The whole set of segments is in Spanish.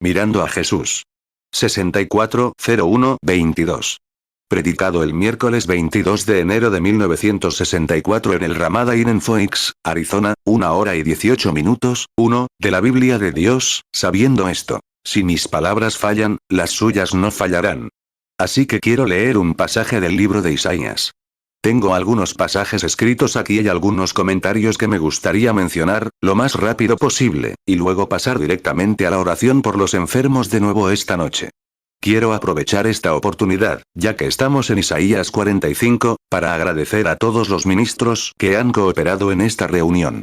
Mirando a Jesús. 64-01-22. Predicado el miércoles 22 de enero de 1964 en el Ramada Inn en Phoenix, Arizona, 1 hora y 18 minutos, 1, de la Biblia de Dios, sabiendo esto. Si mis palabras fallan, las suyas no fallarán. Así que quiero leer un pasaje del libro de Isaías. Tengo algunos pasajes escritos aquí y algunos comentarios que me gustaría mencionar, lo más rápido posible, y luego pasar directamente a la oración por los enfermos de nuevo esta noche. Quiero aprovechar esta oportunidad, ya que estamos en Isaías 45, para agradecer a todos los ministros que han cooperado en esta reunión.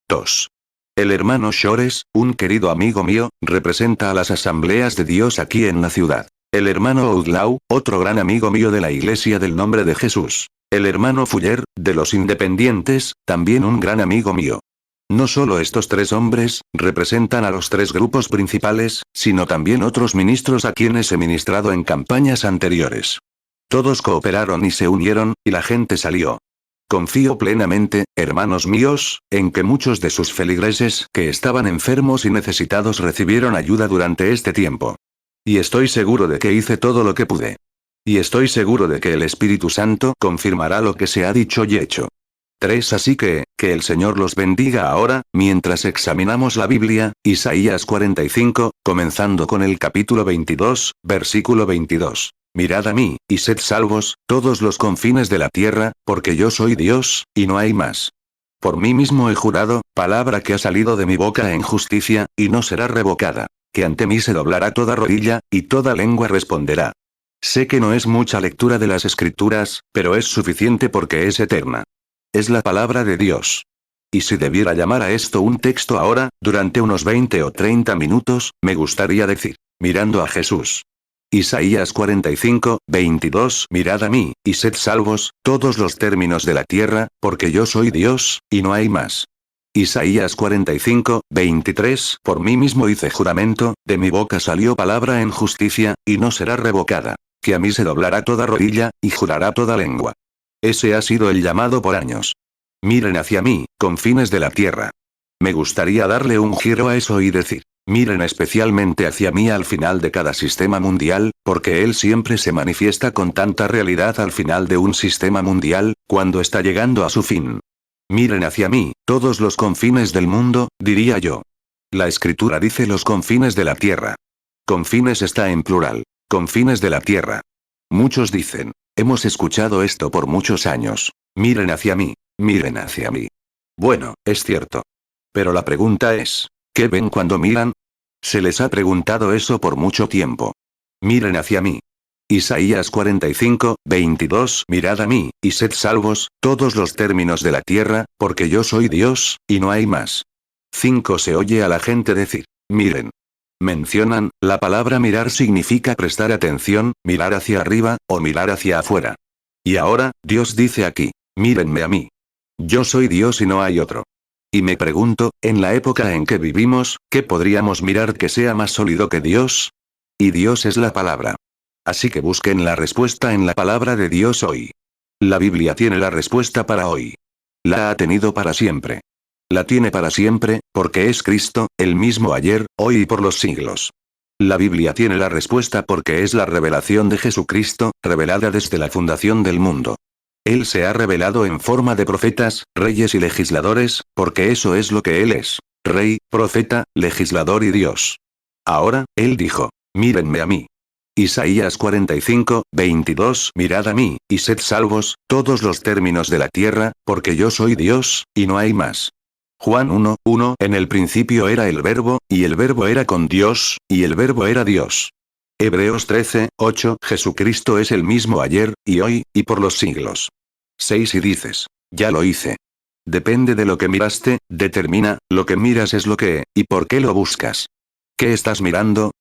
2. El hermano Shores, un querido amigo mío, representa a las asambleas de Dios aquí en la ciudad. El hermano Outlaw, otro gran amigo mío de la Iglesia del Nombre de Jesús. El hermano Fuller, de los Independientes, también un gran amigo mío. No solo estos tres hombres, representan a los tres grupos principales, sino también otros ministros a quienes he ministrado en campañas anteriores. Todos cooperaron y se unieron, y la gente salió. Confío plenamente, hermanos míos, en que muchos de sus feligreses que estaban enfermos y necesitados recibieron ayuda durante este tiempo. Y estoy seguro de que hice todo lo que pude. Y estoy seguro de que el Espíritu Santo confirmará lo que se ha dicho y hecho. 3. Así que el Señor los bendiga ahora, mientras examinamos la Biblia, Isaías 45, comenzando con el capítulo 22, versículo 22. Mirad a mí, y sed salvos, todos los confines de la tierra, porque yo soy Dios, y no hay más. Por mí mismo he jurado, palabra que ha salido de mi boca en justicia, y no será revocada, que ante mí se doblará toda rodilla, y toda lengua responderá. Sé que no es mucha lectura de las Escrituras, pero es suficiente porque es eterna. Es la palabra de Dios. Y si debiera llamar a esto un texto ahora, durante unos 20 o 30 minutos, me gustaría decir, mirando a Jesús. Isaías 45, 22. Mirad a mí, y sed salvos, todos los términos de la tierra, porque yo soy Dios, y no hay más. Isaías 45, 23. Por mí mismo hice juramento, de mi boca salió palabra en justicia, y no será revocada. Que a mí se doblará toda rodilla, y jurará toda lengua. Ese ha sido el llamado por años. Miren hacia mí, confines de la tierra. Me gustaría darle un giro a eso y decir, miren especialmente hacia mí al final de cada sistema mundial, porque él siempre se manifiesta con tanta realidad al final de un sistema mundial, cuando está llegando a su fin. Miren hacia mí, todos los confines del mundo, diría yo. La Escritura dice los confines de la tierra. Confines está en plural. Confines de la tierra. Muchos dicen, hemos escuchado esto por muchos años. Miren hacia mí, miren hacia mí. Bueno, es cierto. Pero la pregunta es, ¿qué ven cuando miran? Se les ha preguntado eso por mucho tiempo. Miren hacia mí. Isaías 45, 22. Mirad a mí, y sed salvos, todos los términos de la tierra, porque yo soy Dios, y no hay más. 5. Se oye a la gente decir, miren. Mencionan, la palabra mirar significa prestar atención, mirar hacia arriba, o mirar hacia afuera. Y ahora, Dios dice aquí, mírenme a mí. Yo soy Dios y no hay otro. Y me pregunto, en la época en que vivimos, ¿qué podríamos mirar que sea más sólido que Dios? Y Dios es la palabra. Así que busquen la respuesta en la palabra de Dios hoy. La Biblia tiene la respuesta para hoy. La ha tenido para siempre. La tiene para siempre, porque es Cristo, el mismo ayer, hoy y por los siglos. La Biblia tiene la respuesta porque es la revelación de Jesucristo, revelada desde la fundación del mundo. Él se ha revelado en forma de profetas, reyes y legisladores, porque eso es lo que Él es. Rey, profeta, legislador y Dios. Ahora, Él dijo, mírenme a mí. Isaías 45, 22. Mirad a mí, y sed salvos, todos los términos de la tierra, porque yo soy Dios, y no hay más. Juan 1, 1. En el principio era el Verbo, y el Verbo era con Dios, y el Verbo era Dios. Hebreos 13, 8. Jesucristo es el mismo ayer, y hoy, y por los siglos. 6. Y dices, ya lo hice. Depende de lo que miraste, determina, lo que miras es lo que, y por qué lo buscas. ¿Qué estás mirando?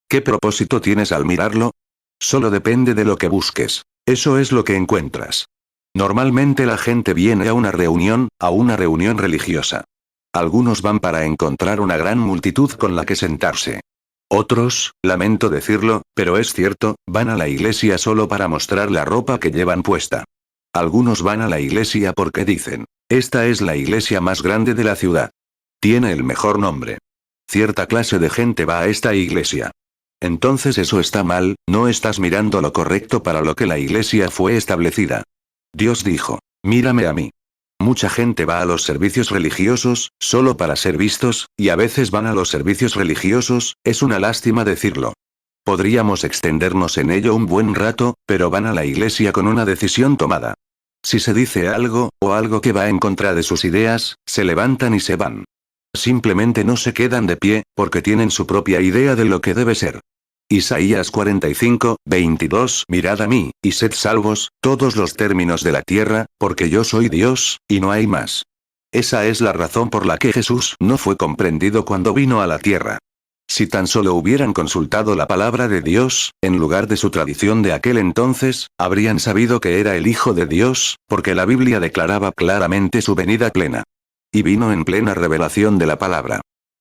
¿Qué propósito tienes al mirarlo? Solo depende de lo que busques. Eso es lo que encuentras. Normalmente la gente viene a una reunión religiosa. Algunos van para encontrar una gran multitud con la que sentarse. Otros, lamento decirlo, pero es cierto, van a la iglesia solo para mostrar la ropa que llevan puesta. Algunos van a la iglesia porque dicen, esta es la iglesia más grande de la ciudad. Tiene el mejor nombre. cierta clase de gente va a esta iglesia. Entonces eso está mal, no estás mirando lo correcto para lo que la iglesia fue establecida. Dios dijo, mírame a mí. Mucha gente va a los servicios religiosos, solo para ser vistos, y a veces van a los servicios religiosos, es una lástima decirlo. Podríamos extendernos en ello un buen rato, pero van a la iglesia con una decisión tomada. Si se dice algo, o algo que va en contra de sus ideas, se levantan y se van. Simplemente no se quedan de pie, porque tienen su propia idea de lo que debe ser. Isaías 45, 22 Mirad a mí, y sed salvos, todos los términos de la tierra, porque yo soy Dios, y no hay más. Esa es la razón por la que Jesús no fue comprendido cuando vino a la tierra. Si tan solo hubieran consultado la palabra de Dios, en lugar de su tradición de aquel entonces, habrían sabido que era el Hijo de Dios, porque la Biblia declaraba claramente su venida plena. Y vino en plena revelación de la palabra.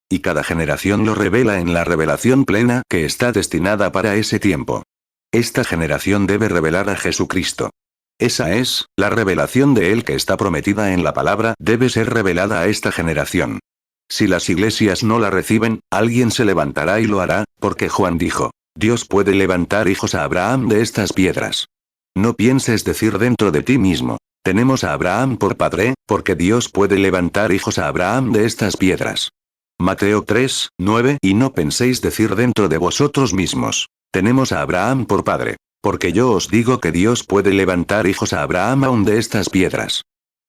Y cada generación lo revela en la revelación plena que está destinada para ese tiempo. Esta generación debe revelar a Jesucristo. Esa es, la revelación de Él que está prometida en la palabra debe ser revelada a esta generación. Si las iglesias no la reciben, alguien se levantará y lo hará, porque Juan dijo, Dios puede levantar hijos a Abraham de estas piedras. No pienses decir dentro de ti mismo, tenemos a Abraham por padre, porque Dios puede levantar hijos a Abraham de estas piedras. Mateo 3, 9 Y no penséis decir dentro de vosotros mismos, tenemos a Abraham por padre, porque yo os digo que Dios puede levantar hijos a Abraham aún de estas piedras.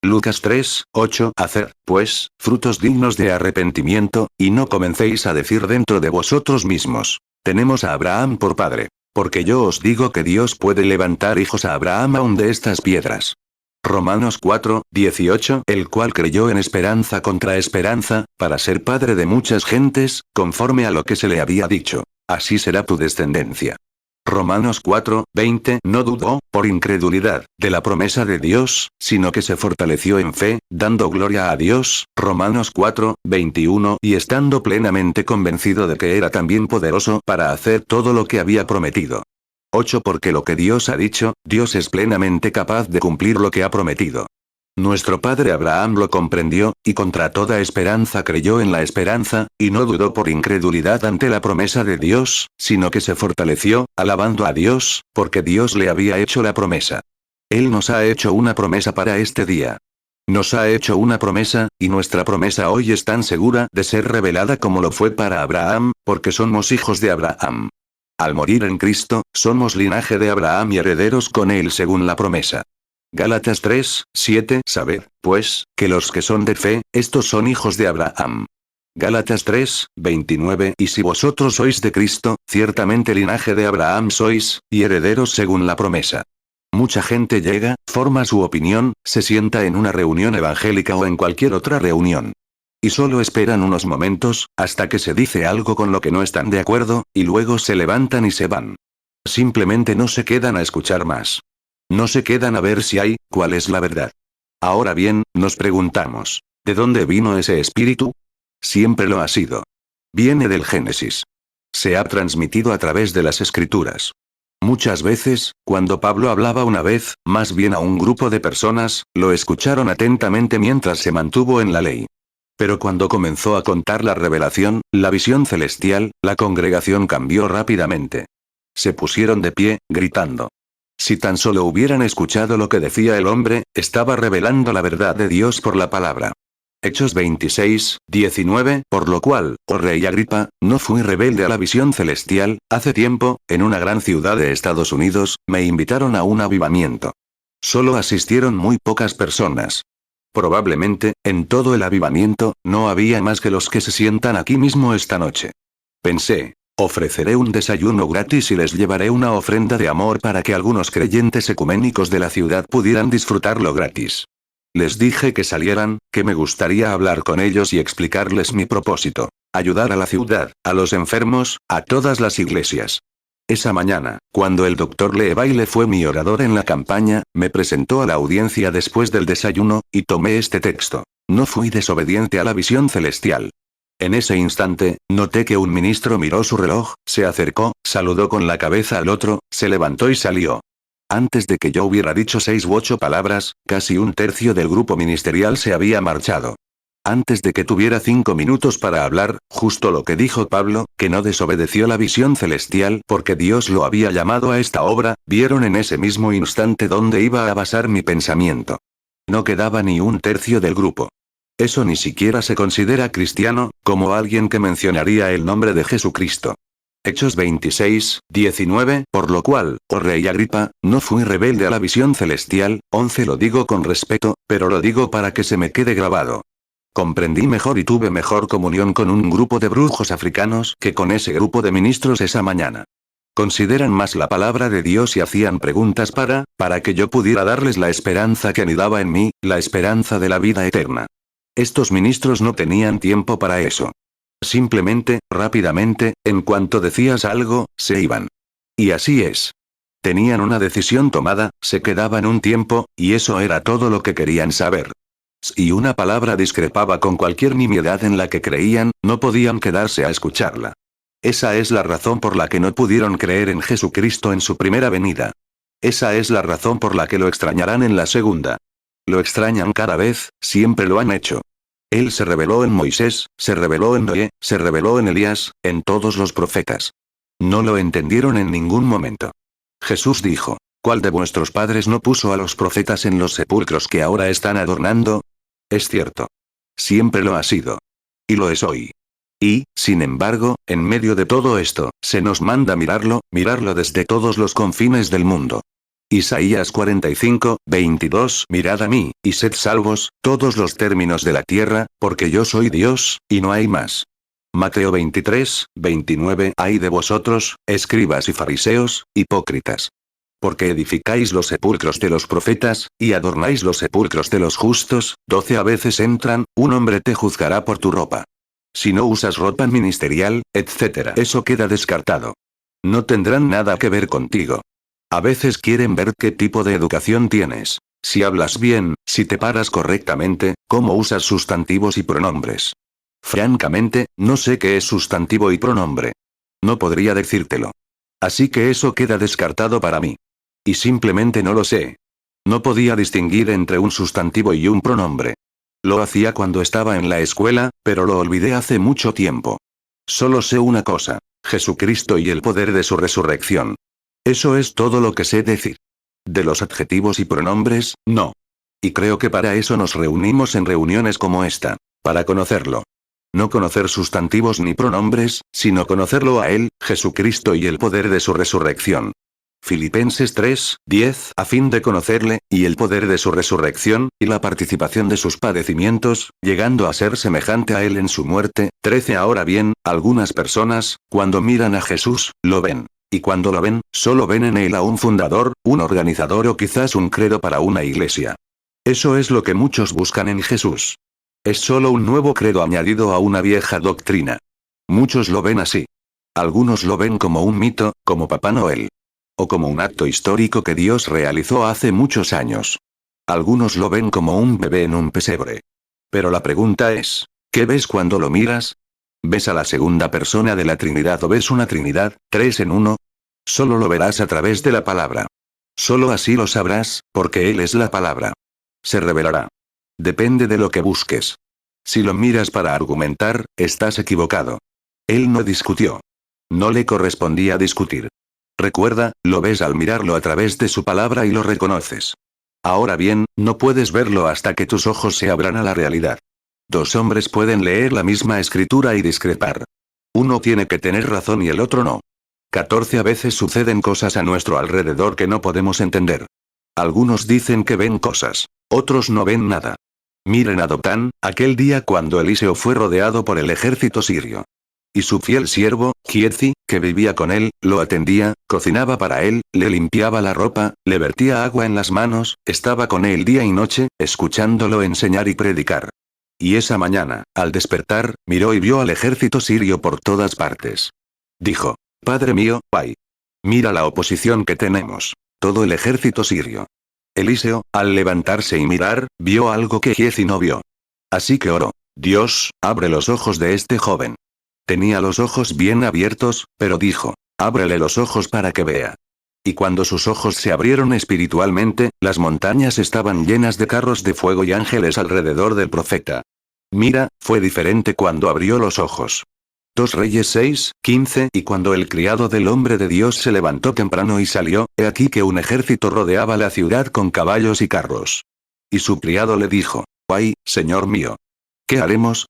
Lucas 3, 8 Haced, pues, frutos dignos de arrepentimiento, y no comencéis a decir dentro de vosotros mismos, tenemos a Abraham por padre, porque yo os digo que Dios puede levantar hijos a Abraham aún de estas piedras. Romanos 4, 18 El cual creyó en esperanza contra esperanza, para ser padre de muchas gentes, conforme a lo que se le había dicho, así será tu descendencia. Romanos 4, 20 No dudó, por incredulidad, de la promesa de Dios, sino que se fortaleció en fe, dando gloria a Dios, Romanos 4, 21 Y estando plenamente convencido de que era también poderoso para hacer todo lo que había prometido. 8 Porque lo que Dios ha dicho, Dios es plenamente capaz de cumplir lo que ha prometido. Nuestro padre Abraham lo comprendió, y contra toda esperanza creyó en la esperanza, y no dudó por incredulidad ante la promesa de Dios, sino que se fortaleció, alabando a Dios, porque Dios le había hecho la promesa. Él nos ha hecho una promesa para este día. Nos ha hecho una promesa, y nuestra promesa hoy es tan segura de ser revelada como lo fue para Abraham, porque somos hijos de Abraham. Al morir en Cristo, somos linaje de Abraham y herederos con él según la promesa. Gálatas 3, 7 Sabed, pues, que los que son de fe, estos son hijos de Abraham. Gálatas 3, 29 Y si vosotros sois de Cristo, ciertamente linaje de Abraham sois, y herederos según la promesa. Mucha gente llega, forma su opinión, se sienta en una reunión evangélica o en cualquier otra reunión. Y solo esperan unos momentos, hasta que se dice algo con lo que no están de acuerdo, y luego se levantan y se van. Simplemente no se quedan a escuchar más. No se quedan a ver si hay, cuál es la verdad. Ahora bien, nos preguntamos, ¿de dónde vino ese espíritu? Siempre lo ha sido. Viene del Génesis. Se ha transmitido a través de las Escrituras. Muchas veces, cuando Pablo hablaba una vez, más bien a un grupo de personas, lo escucharon atentamente mientras se mantuvo en la ley. Pero cuando comenzó a contar la revelación, la visión celestial, la congregación cambió rápidamente. Se pusieron de pie, gritando. Si tan solo hubieran escuchado lo que decía el hombre, estaba revelando la verdad de Dios por la palabra. Hechos 26, 19 Por lo cual, oh rey Agripa, no fui rebelde a la visión celestial, hace tiempo, en una gran ciudad de Estados Unidos, me invitaron a un avivamiento. Solo asistieron muy pocas personas. Probablemente, en todo el avivamiento, no había más que los que se sientan aquí mismo esta noche. Pensé, ofreceré un desayuno gratis y les llevaré una ofrenda de amor para que algunos creyentes ecuménicos de la ciudad pudieran disfrutarlo gratis. Les dije que salieran, que me gustaría hablar con ellos y explicarles mi propósito. Ayudar a la ciudad, a los enfermos, a todas las iglesias. Esa mañana, cuando el Dr. Levi fue mi orador en la campaña, me presentó a la audiencia después del desayuno, y tomé este texto. No fui desobediente a la visión celestial. En ese instante, noté que un ministro miró su reloj, se acercó, saludó con la cabeza al otro, se levantó y salió. Antes de que yo hubiera dicho 6 u 8 palabras, casi un tercio del grupo ministerial se había marchado. Antes de que tuviera 5 minutos para hablar, justo lo que dijo Pablo, que no desobedeció la visión celestial porque Dios lo había llamado a esta obra, vieron en ese mismo instante dónde iba a basar mi pensamiento. No quedaba ni un tercio del grupo. Eso ni siquiera se considera cristiano, como alguien que mencionaría el nombre de Jesucristo. Hechos 26, 19, por lo cual, oh rey Agripa, no fui rebelde a la visión celestial. 11 Lo digo con respeto, pero lo digo para que se me quede grabado. Comprendí mejor y tuve mejor comunión con un grupo de brujos africanos que con ese grupo de ministros esa mañana. Consideran más la palabra de Dios y hacían preguntas para que yo pudiera darles la esperanza que anidaba en mí, la esperanza de la vida eterna. Estos ministros no tenían tiempo para eso. Simplemente, rápidamente, en cuanto decías algo, se iban. Y así es. Tenían una decisión tomada, se quedaban un tiempo, y eso era todo lo que querían saber. Si una palabra discrepaba con cualquier nimiedad en la que creían, no podían quedarse a escucharla. Esa es la razón por la que no pudieron creer en Jesucristo en su primera venida. Esa es la razón por la que lo extrañarán en la segunda. Lo extrañan cada vez, siempre lo han hecho. Él se reveló en Moisés, se reveló en Noé, se reveló en Elías, en todos los profetas. No lo entendieron en ningún momento. Jesús dijo, ¿cuál de vuestros padres no puso a los profetas en los sepulcros que ahora están adornando? Es cierto. Siempre lo ha sido. Y lo es hoy. Y, sin embargo, en medio de todo esto, se nos manda mirarlo desde todos los confines del mundo. Isaías 45, 22 Mirad a mí, y sed salvos, todos los términos de la tierra, porque yo soy Dios, y no hay más. Mateo 23, 29 Ay de vosotros, escribas y fariseos, hipócritas. Porque edificáis los sepulcros de los profetas, y adornáis los sepulcros de los justos. 12 A veces entran, un hombre te juzgará por tu ropa. Si no usas ropa ministerial, etc. Eso queda descartado. No tendrán nada que ver contigo. A veces quieren ver qué tipo de educación tienes. Si hablas bien, si te paras correctamente, cómo usas sustantivos y pronombres. Francamente, no sé qué es sustantivo y pronombre. No podría decírtelo. Así que eso queda descartado para mí. Y simplemente no lo sé. No podía distinguir entre un sustantivo y un pronombre. Lo hacía cuando estaba en la escuela, pero lo olvidé hace mucho tiempo. Solo sé una cosa: Jesucristo y el poder de su resurrección. Eso es todo lo que sé decir. De los adjetivos y pronombres, no. Y creo que para eso nos reunimos en reuniones como esta. Para conocerlo. No conocer sustantivos ni pronombres, sino conocerlo a Él, Jesucristo y el poder de su resurrección. Filipenses 3, 10 A fin de conocerle, y el poder de su resurrección, y la participación de sus padecimientos, llegando a ser semejante a Él en su muerte. 13 Ahora bien, algunas personas, cuando miran a Jesús, lo ven. Y cuando lo ven, solo ven en Él a un fundador, un organizador o quizás un credo para una iglesia. Eso es lo que muchos buscan en Jesús. Es solo un nuevo credo añadido a una vieja doctrina. Muchos lo ven así. Algunos lo ven como un mito, como Papá Noel. O como un acto histórico que Dios realizó hace muchos años. Algunos lo ven como un bebé en un pesebre. Pero la pregunta es, ¿qué ves cuando lo miras? ¿Ves a la segunda persona de la Trinidad o ves una Trinidad, 3 en 1? Solo lo verás a través de la palabra. Solo así lo sabrás, porque Él es la palabra. Se revelará. Depende de lo que busques. Si lo miras para argumentar, estás equivocado. Él no discutió. No le correspondía discutir. Recuerda, lo ves al mirarlo a través de su palabra y lo reconoces. Ahora bien, no puedes verlo hasta que tus ojos se abran a la realidad. Dos hombres pueden leer la misma escritura y discrepar. Uno tiene que tener razón y el otro no. 14 A veces suceden cosas a nuestro alrededor que no podemos entender. Algunos dicen que ven cosas. Otros no ven nada. Miren a Dotán, aquel día cuando Eliseo fue rodeado por el ejército sirio. Y su fiel siervo, Giezi, que vivía con él, lo atendía, cocinaba para él, le limpiaba la ropa, le vertía agua en las manos, estaba con él día y noche, escuchándolo enseñar y predicar. Y esa mañana, al despertar, miró y vio al ejército sirio por todas partes. Dijo: Padre mío, ay. Mira la oposición que tenemos. Todo el ejército sirio. Eliseo, al levantarse y mirar, vio algo que Giezi no vio. Así que oró: Dios, abre los ojos de este joven. Tenía los ojos bien abiertos, pero dijo: ábrele los ojos para que vea. Y cuando sus ojos se abrieron espiritualmente, las montañas estaban llenas de carros de fuego y ángeles alrededor del profeta. Mira, fue diferente cuando abrió los ojos. 2 Reyes 6, 15. Y cuando el criado del hombre de Dios se levantó temprano y salió, he aquí que un ejército rodeaba la ciudad con caballos y carros. Y su criado le dijo: ¡Ay, señor mío! ¿Qué haremos?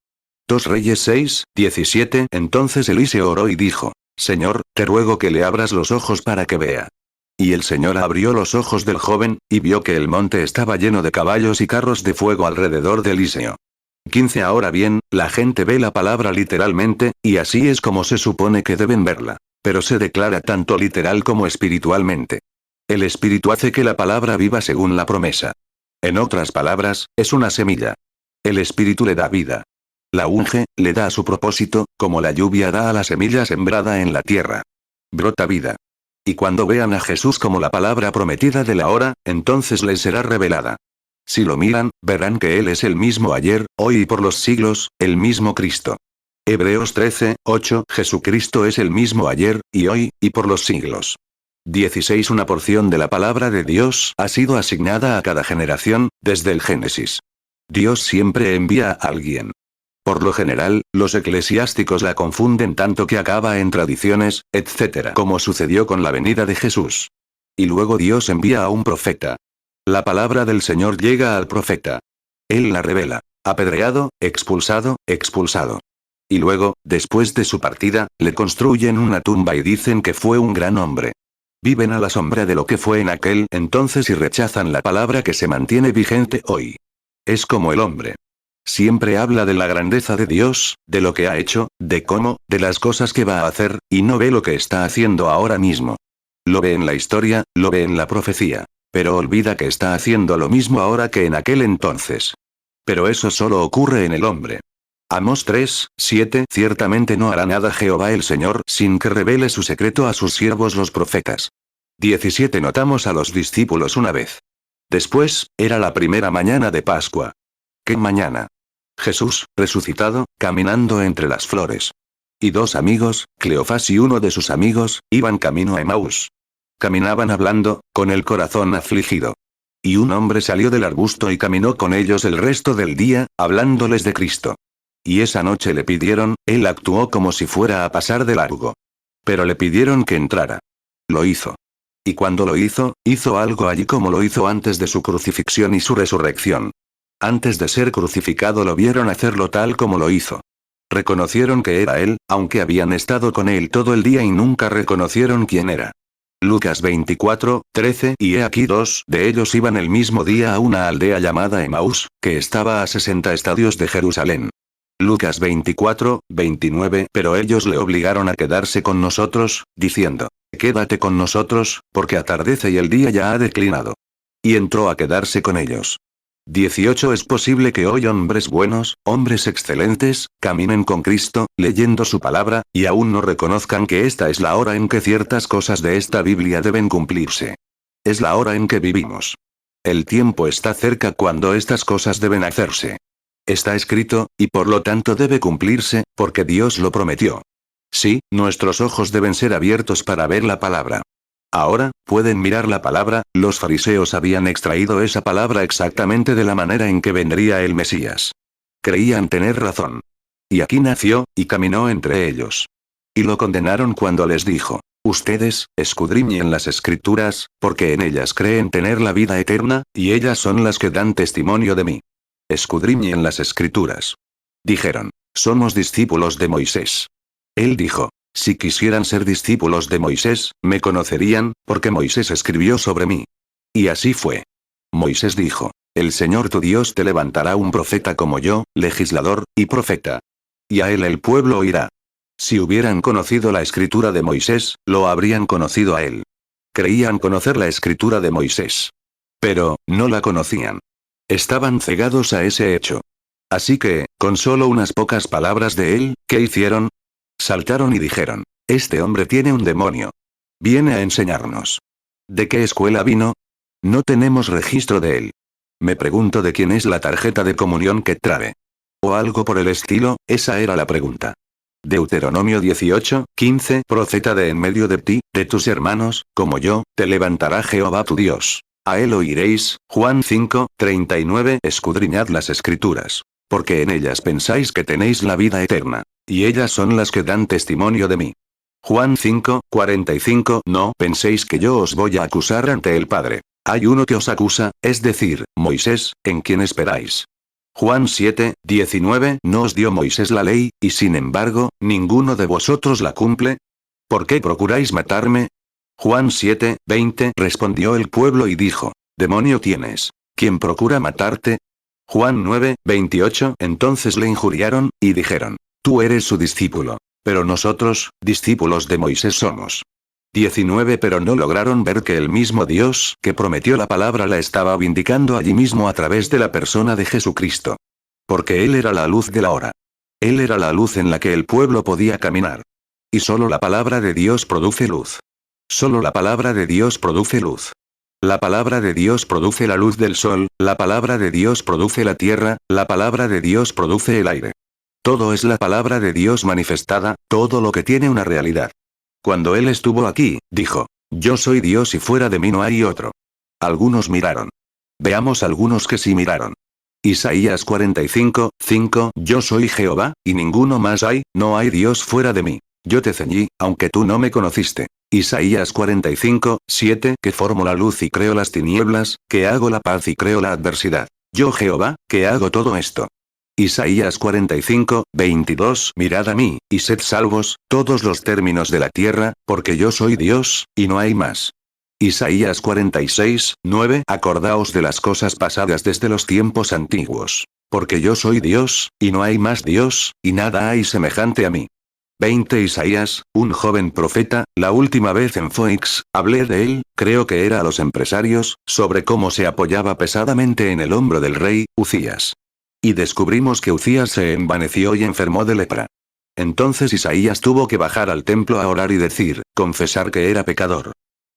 2 Reyes 6, 17. Entonces Eliseo oró y dijo: Señor, te ruego que le abras los ojos para que vea. Y el Señor abrió los ojos del joven, y vio que el monte estaba lleno de caballos y carros de fuego alrededor de Eliseo. 15. Ahora bien, la gente ve la palabra literalmente, y así es como se supone que deben verla. Pero se declara tanto literal como espiritualmente. El espíritu hace que la palabra viva según la promesa. En otras palabras, es una semilla. El espíritu le da vida. La unge, le da su propósito, como la lluvia da a la semilla sembrada en la tierra. Brota vida. Y cuando vean a Jesús como la palabra prometida de la hora, entonces les será revelada. Si lo miran, verán que Él es el mismo ayer, hoy y por los siglos, el mismo Cristo. Hebreos 13, 8. Jesucristo es el mismo ayer, y hoy, y por los siglos. 16. Una porción de la palabra de Dios ha sido asignada a cada generación, desde el Génesis. Dios siempre envía a alguien. Por lo general, los eclesiásticos la confunden tanto que acaba en tradiciones, etc., como sucedió con la venida de Jesús. Y luego Dios envía a un profeta. La palabra del Señor llega al profeta. Él la revela. Apedreado, expulsado, expulsado. Y luego, después de su partida, le construyen una tumba y dicen que fue un gran hombre. Viven a la sombra de lo que fue en aquel entonces y rechazan la palabra que se mantiene vigente hoy. Es como el hombre. Siempre habla de la grandeza de Dios, de lo que ha hecho, de cómo, de las cosas que va a hacer, y no ve lo que está haciendo ahora mismo. Lo ve en la historia, lo ve en la profecía. Pero olvida que está haciendo lo mismo ahora que en aquel entonces. Pero eso solo ocurre en el hombre. Amós 3, 7. Ciertamente no hará nada Jehová el Señor sin que revele su secreto a sus siervos los profetas. 17. Notamos a los discípulos una vez. Después, era la primera mañana de Pascua. ¿Qué mañana? Jesús, resucitado, caminando entre las flores. Y 2 amigos, Cleofás y uno de sus amigos, iban camino a Emaús. Caminaban hablando, con el corazón afligido. Y un hombre salió del arbusto y caminó con ellos el resto del día, hablándoles de Cristo. Y esa noche le pidieron, él actuó como si fuera a pasar de largo. Pero le pidieron que entrara. Lo hizo. Y cuando lo hizo, hizo algo allí como lo hizo antes de su crucifixión y su resurrección. Antes de ser crucificado lo vieron hacerlo tal como lo hizo. Reconocieron que era él, aunque habían estado con él todo el día y nunca reconocieron quién era. Lucas 24, 13. Y he aquí 2 de ellos iban el mismo día a una aldea llamada Emaús, que estaba a 60 estadios de Jerusalén. Lucas 24, 29. Pero ellos le obligaron a quedarse con nosotros, diciendo: Quédate con nosotros, porque atardece y el día ya ha declinado. Y entró a quedarse con ellos. 18. Es posible que hoy hombres buenos, hombres excelentes, caminen con Cristo, leyendo su palabra, y aún no reconozcan que esta es la hora en que ciertas cosas de esta Biblia deben cumplirse. Es la hora en que vivimos. El tiempo está cerca cuando estas cosas deben hacerse. Está escrito, y por lo tanto debe cumplirse, porque Dios lo prometió. Sí, nuestros ojos deben ser abiertos para ver la palabra. Ahora, pueden mirar la palabra, los fariseos habían extraído esa palabra exactamente de la manera en que vendría el Mesías. Creían tener razón. Y aquí nació, y caminó entre ellos. Y lo condenaron cuando les dijo: Ustedes, escudriñen las escrituras, porque en ellas creen tener la vida eterna, y ellas son las que dan testimonio de mí. Escudriñen las escrituras. Dijeron: Somos discípulos de Moisés. Él dijo: Si quisieran ser discípulos de Moisés, me conocerían, porque Moisés escribió sobre mí. Y así fue. Moisés dijo: El Señor tu Dios te levantará un profeta como yo, legislador, y profeta. Y a él el pueblo oirá. Si hubieran conocido la escritura de Moisés, lo habrían conocido a él. Creían conocer la escritura de Moisés. Pero, no la conocían. Estaban cegados a ese hecho. Así que, con solo unas pocas palabras de él, ¿qué hicieron? Saltaron y dijeron: Este hombre tiene un demonio. Viene a enseñarnos. ¿De qué escuela vino? No tenemos registro de él. Me pregunto de quién es la tarjeta de comunión que trae. O algo por el estilo, esa era la pregunta. Deuteronomio 18, 15. Profeta de en medio de ti, de tus hermanos, como yo, te levantará Jehová tu Dios. A él oiréis. Juan 5, 39. Escudriñad las escrituras. Porque en ellas pensáis que tenéis la vida eterna. Y ellas son las que dan testimonio de mí. Juan 5:45. No penséis que yo os voy a acusar ante el Padre. Hay uno que os acusa, es decir, Moisés, en quien esperáis. Juan 7:19. ¿No os dio Moisés la ley, y sin embargo, ninguno de vosotros la cumple? ¿Por qué procuráis matarme? Juan 7:20. Respondió el pueblo y dijo: Demonio tienes. ¿Quién procura matarte? Juan 9:28. Entonces le injuriaron, y dijeron: Tú eres su discípulo. Pero nosotros, discípulos de Moisés somos. 19. Pero no lograron ver que el mismo Dios que prometió la palabra la estaba vindicando allí mismo a través de la persona de Jesucristo. Porque Él era la luz de la hora. Él era la luz en la que el pueblo podía caminar. Y solo la palabra de Dios produce luz. Solo la palabra de Dios produce luz. La palabra de Dios produce la luz del sol, la palabra de Dios produce la tierra, la palabra de Dios produce el aire. Todo es la palabra de Dios manifestada, todo lo que tiene una realidad. Cuando Él estuvo aquí, dijo: Yo soy Dios y fuera de mí no hay otro. Algunos miraron. Veamos algunos que sí miraron. Isaías 45:5. Yo soy Jehová, y ninguno más hay, no hay Dios fuera de mí. Yo te ceñí, aunque tú no me conociste. Isaías 45:7. Que formo la luz y creo las tinieblas, que hago la paz y creo la adversidad. Yo Jehová, que hago todo esto. Isaías 45:22. Mirad a mí, y sed salvos, todos los términos de la tierra, porque yo soy Dios, y no hay más. Isaías 46:9. Acordaos de las cosas pasadas desde los tiempos antiguos. Porque yo soy Dios, y no hay más Dios, y nada hay semejante a mí. 20. Isaías, un joven profeta, la última vez en Foix, hablé de él, creo que era a los empresarios, sobre cómo se apoyaba pesadamente en el hombro del rey, Uzías. Y descubrimos que Uzías se envaneció y enfermó de lepra. Entonces Isaías tuvo que bajar al templo a orar y decir, confesar que era pecador.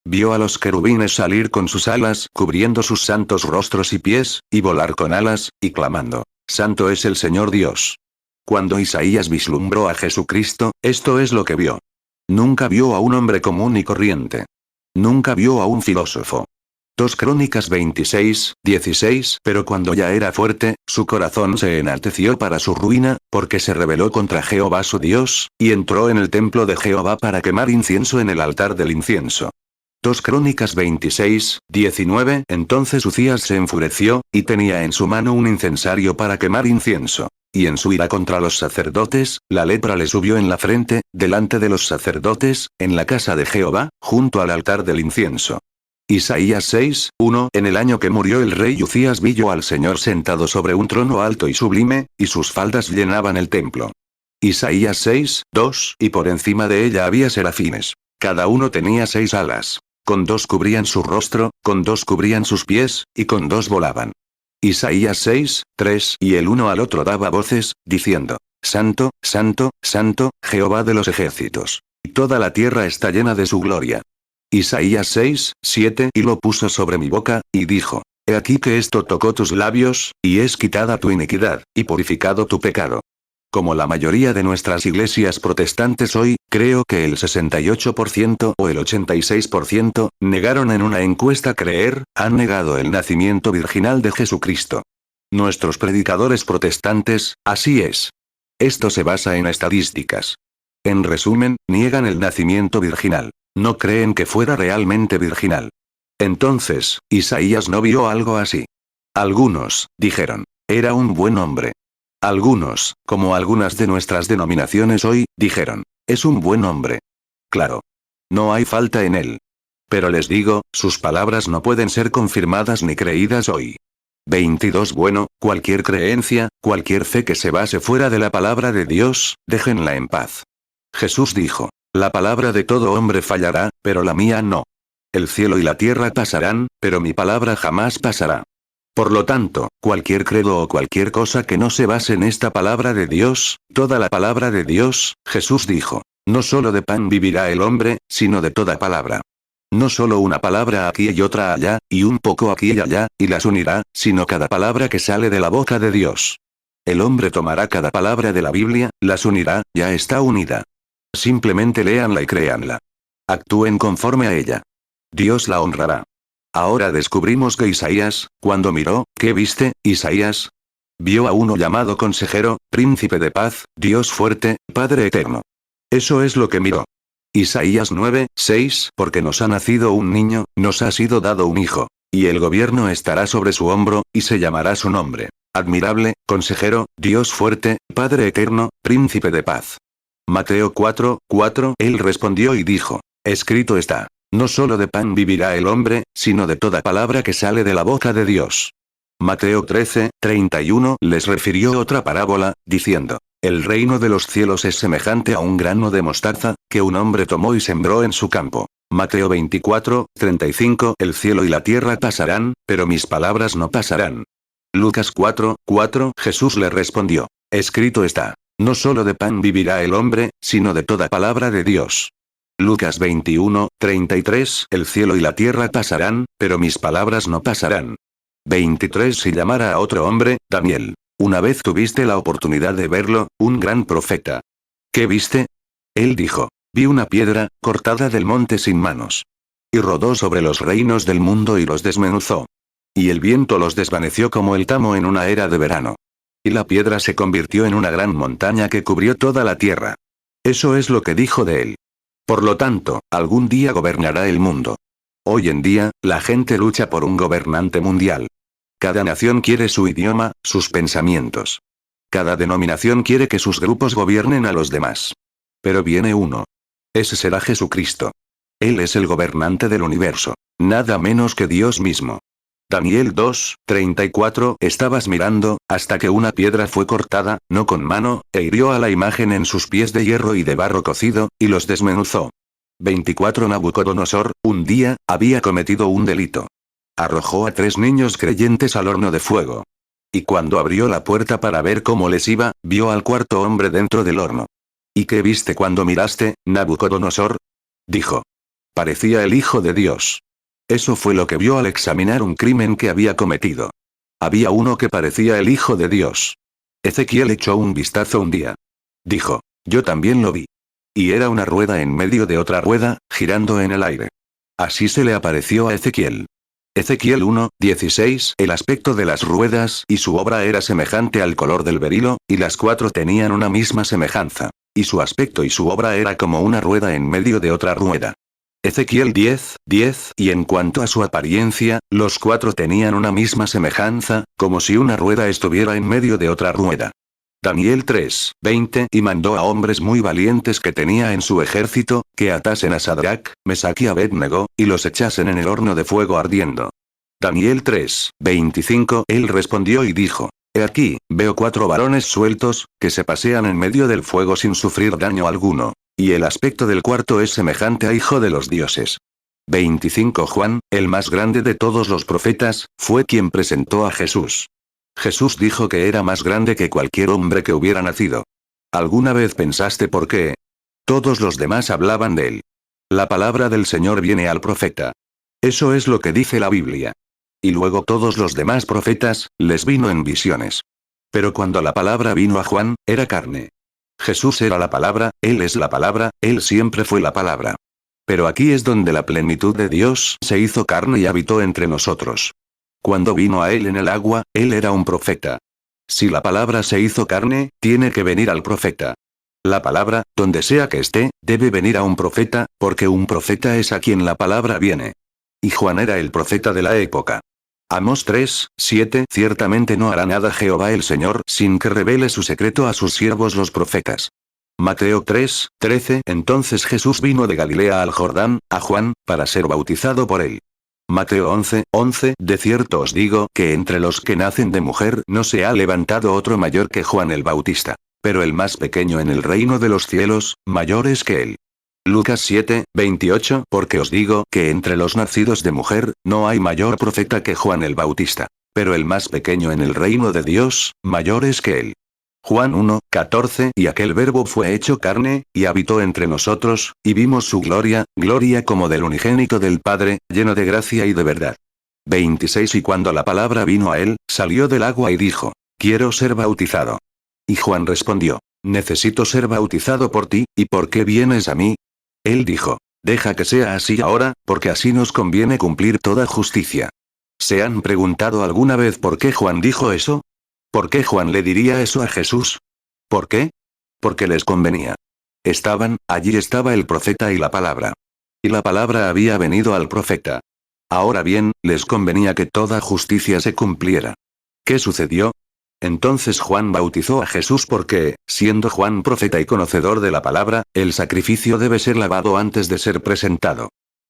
Vio a los querubines salir con sus alas, cubriendo sus santos rostros y pies, y volar con alas, y clamando: Santo es el Señor Dios. Cuando Isaías vislumbró a Jesucristo, esto es lo que vio. Nunca vio a un hombre común y corriente. Nunca vio a un filósofo. 2 Crónicas 26:16. Pero cuando ya era fuerte, su corazón se enalteció para su ruina, porque se rebeló contra Jehová su Dios, y entró en el templo de Jehová para quemar incienso en el altar del incienso. 2 Crónicas 26:19. Entonces Uzías se enfureció, y tenía en su mano un incensario para quemar incienso. Y en su ira contra los sacerdotes, la lepra le subió en la frente, delante de los sacerdotes, en la casa de Jehová, junto al altar del incienso. Isaías 6:1. En el año que murió el rey Uzías vi yo al Señor sentado sobre un trono alto y sublime, y sus faldas llenaban el templo. Isaías 6:2. Y por encima de ella había serafines. Cada uno tenía 6 alas. Con 2 cubrían su rostro, con 2 cubrían sus pies, y con 2 volaban. Isaías 6:3. Y el uno al otro daba voces, diciendo: Santo, Santo, Santo, Jehová de los ejércitos. Y toda la tierra está llena de su gloria. Isaías 6:7. Y lo puso sobre mi boca, y dijo: He aquí que esto tocó tus labios, y es quitada tu iniquidad, y purificado tu pecado. Como la mayoría de nuestras iglesias protestantes hoy, creo que el 68% o el 86% negaron en una encuesta creer, han negado el nacimiento virginal de Jesucristo. Nuestros predicadores protestantes, así es. Esto se basa en estadísticas. En resumen, niegan el nacimiento virginal. No creen que fuera realmente virginal. Entonces, Isaías no vio algo así. Algunos, dijeron, era un buen hombre. Algunos, como algunas de nuestras denominaciones hoy, dijeron, es un buen hombre. Claro. No hay falta en él. Pero les digo, sus palabras no pueden ser confirmadas ni creídas hoy. 22. Bueno, cualquier creencia, cualquier fe que se base fuera de la palabra de Dios, déjenla en paz. Jesús dijo, la palabra de todo hombre fallará, pero la mía no. El cielo y la tierra pasarán, pero mi palabra jamás pasará. Por lo tanto, cualquier credo o cualquier cosa que no se base en esta palabra de Dios, toda la palabra de Dios, Jesús dijo, no solo de pan vivirá el hombre, sino de toda palabra. No solo una palabra aquí y otra allá, y un poco aquí y allá, y las unirá, sino cada palabra que sale de la boca de Dios. El hombre tomará cada palabra de la Biblia, las unirá, ya está unida. Simplemente léanla y créanla. Actúen conforme a ella. Dios la honrará. Ahora descubrimos que Isaías, cuando miró, ¿qué viste, Isaías? Vio a uno llamado Consejero, Príncipe de Paz, Dios fuerte, Padre eterno. Eso es lo que miró. Isaías 9:6 Porque nos ha nacido un niño, nos ha sido dado un hijo. Y el gobierno estará sobre su hombro, y se llamará su nombre. Admirable, Consejero, Dios fuerte, Padre eterno, Príncipe de paz. Mateo 4:4 Él respondió y dijo: Escrito está. No solo de pan vivirá el hombre, sino de toda palabra que sale de la boca de Dios. Mateo 13:31 les refirió otra parábola, diciendo: El reino de los cielos es semejante a un grano de mostaza, que un hombre tomó y sembró en su campo. Mateo 24:35 El cielo y la tierra pasarán, pero mis palabras no pasarán. Lucas 4:4 Jesús le respondió: Escrito está. No solo de pan vivirá el hombre, sino de toda palabra de Dios. Lucas 21:33 El cielo y la tierra pasarán, pero mis palabras no pasarán. 23 Si llamara a otro hombre, Daniel. Una vez tuviste la oportunidad de verlo, un gran profeta. ¿Qué viste? Él dijo: Vi una piedra, cortada del monte sin manos. Y rodó sobre los reinos del mundo y los desmenuzó. Y el viento los desvaneció como el tamo en una era de verano. Y la piedra se convirtió en una gran montaña que cubrió toda la tierra. Eso es lo que dijo de él. Por lo tanto, algún día gobernará el mundo. Hoy en día, la gente lucha por un gobernante mundial. Cada nación quiere su idioma, sus pensamientos. Cada denominación quiere que sus grupos gobiernen a los demás. Pero viene uno. Ese será Jesucristo. Él es el gobernante del universo. Nada menos que Dios mismo. Daniel 2:34 Estabas mirando, hasta que una piedra fue cortada, no con mano, e hirió a la imagen en sus pies de hierro y de barro cocido, y los desmenuzó. 24 Nabucodonosor, un día, había cometido un delito. Arrojó a 3 niños creyentes al horno de fuego. Y cuando abrió la puerta para ver cómo les iba, vio al cuarto hombre dentro del horno. ¿Y qué viste cuando miraste, Nabucodonosor? Dijo. Parecía el Hijo de Dios. Eso fue lo que vio al examinar un crimen que había cometido. Había uno que parecía el Hijo de Dios. Ezequiel echó un vistazo un día. Dijo: Yo también lo vi. Y era una rueda en medio de otra rueda, girando en el aire. Así se le apareció a Ezequiel. Ezequiel 1:16 El aspecto de las ruedas y su obra era semejante al color del berilo, y las 4 tenían una misma semejanza. Y su aspecto y su obra era como una rueda en medio de otra rueda. Ezequiel 10:10 Y en cuanto a su apariencia, los 4 tenían una misma semejanza, como si una rueda estuviera en medio de otra rueda. Daniel 3:20 Y mandó a hombres muy valientes que tenía en su ejército, que atasen a Sadrach, Mesach y Abednego, y los echasen en el horno de fuego ardiendo. Daniel 3:25 Él respondió y dijo: He aquí, veo 4 varones sueltos, que se pasean en medio del fuego sin sufrir daño alguno. Y el aspecto del cuarto es semejante a hijo de los dioses. 25 Juan, el más grande de todos los profetas, fue quien presentó a Jesús. Jesús dijo que era más grande que cualquier hombre que hubiera nacido. ¿Alguna vez pensaste por qué? Todos los demás hablaban de él. La palabra del Señor viene al profeta. Eso es lo que dice la Biblia. Y luego todos los demás profetas, les vino en visiones. Pero cuando la palabra vino a Juan, era carne. Jesús era la palabra, Él es la palabra, Él siempre fue la palabra. Pero aquí es donde la plenitud de Dios se hizo carne y habitó entre nosotros. Cuando vino a Él en el agua, Él era un profeta. Si la palabra se hizo carne, tiene que venir al profeta. La palabra, donde sea que esté, debe venir a un profeta, porque un profeta es a quien la palabra viene. Y Juan era el profeta de la época. Amós 3:7 Ciertamente no hará nada Jehová el Señor sin que revele su secreto a sus siervos los profetas. Mateo 3:13 Entonces Jesús vino de Galilea al Jordán, a Juan, para ser bautizado por él. Mateo 11:11 De cierto os digo que entre los que nacen de mujer no se ha levantado otro mayor que Juan el Bautista. Pero el más pequeño en el reino de los cielos, mayor es que él. Lucas 7:28 Porque os digo que entre los nacidos de mujer, no hay mayor profeta que Juan el Bautista. Pero el más pequeño en el reino de Dios, mayor es que él. Juan 1:14 Y aquel verbo fue hecho carne, y habitó entre nosotros, y vimos su gloria, gloria como del unigénito del Padre, lleno de gracia y de verdad. 26 Y cuando la palabra vino a él, salió del agua y dijo: Quiero ser bautizado. Y Juan respondió: Necesito ser bautizado por ti, ¿y por qué vienes a mí? Él dijo: Deja que sea así ahora, porque así nos conviene cumplir toda justicia. ¿Se han preguntado alguna vez por qué Juan dijo eso? ¿Por qué Juan le diría eso a Jesús? ¿Por qué? Porque les convenía. Allí estaba el profeta y la palabra. Y la palabra había venido al profeta. Ahora bien, les convenía que toda justicia se cumpliera. ¿Qué sucedió? Entonces Juan bautizó a Jesús porque, siendo Juan profeta y conocedor de la palabra, el sacrificio debe ser lavado antes de ser presentado.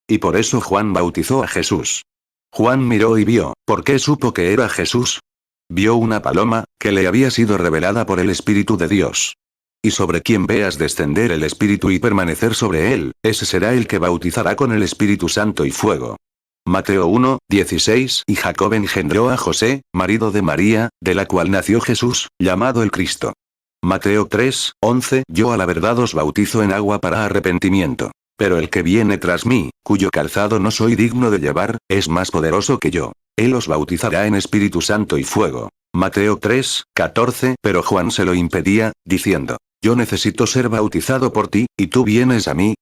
Y por eso Juan bautizó a Jesús. Juan miró y vio. ¿Por qué supo que era Jesús? Vio una paloma, que le había sido revelada por el Espíritu de Dios. Y sobre quien veas descender el Espíritu y permanecer sobre él, ese será el que bautizará con el Espíritu Santo y fuego. Mateo 1, 16. Y Jacob engendró a José, marido de María, de la cual nació Jesús, llamado el Cristo. Mateo 3, 11. Yo a la verdad os bautizo en agua para arrepentimiento. Pero el que viene tras mí, cuyo calzado no soy digno de llevar, es más poderoso que yo. Él os bautizará en Espíritu Santo y fuego. Mateo 3, 14. Pero Juan se lo impedía, diciendo: Yo necesito ser bautizado por ti, ¿y tú vienes a mí?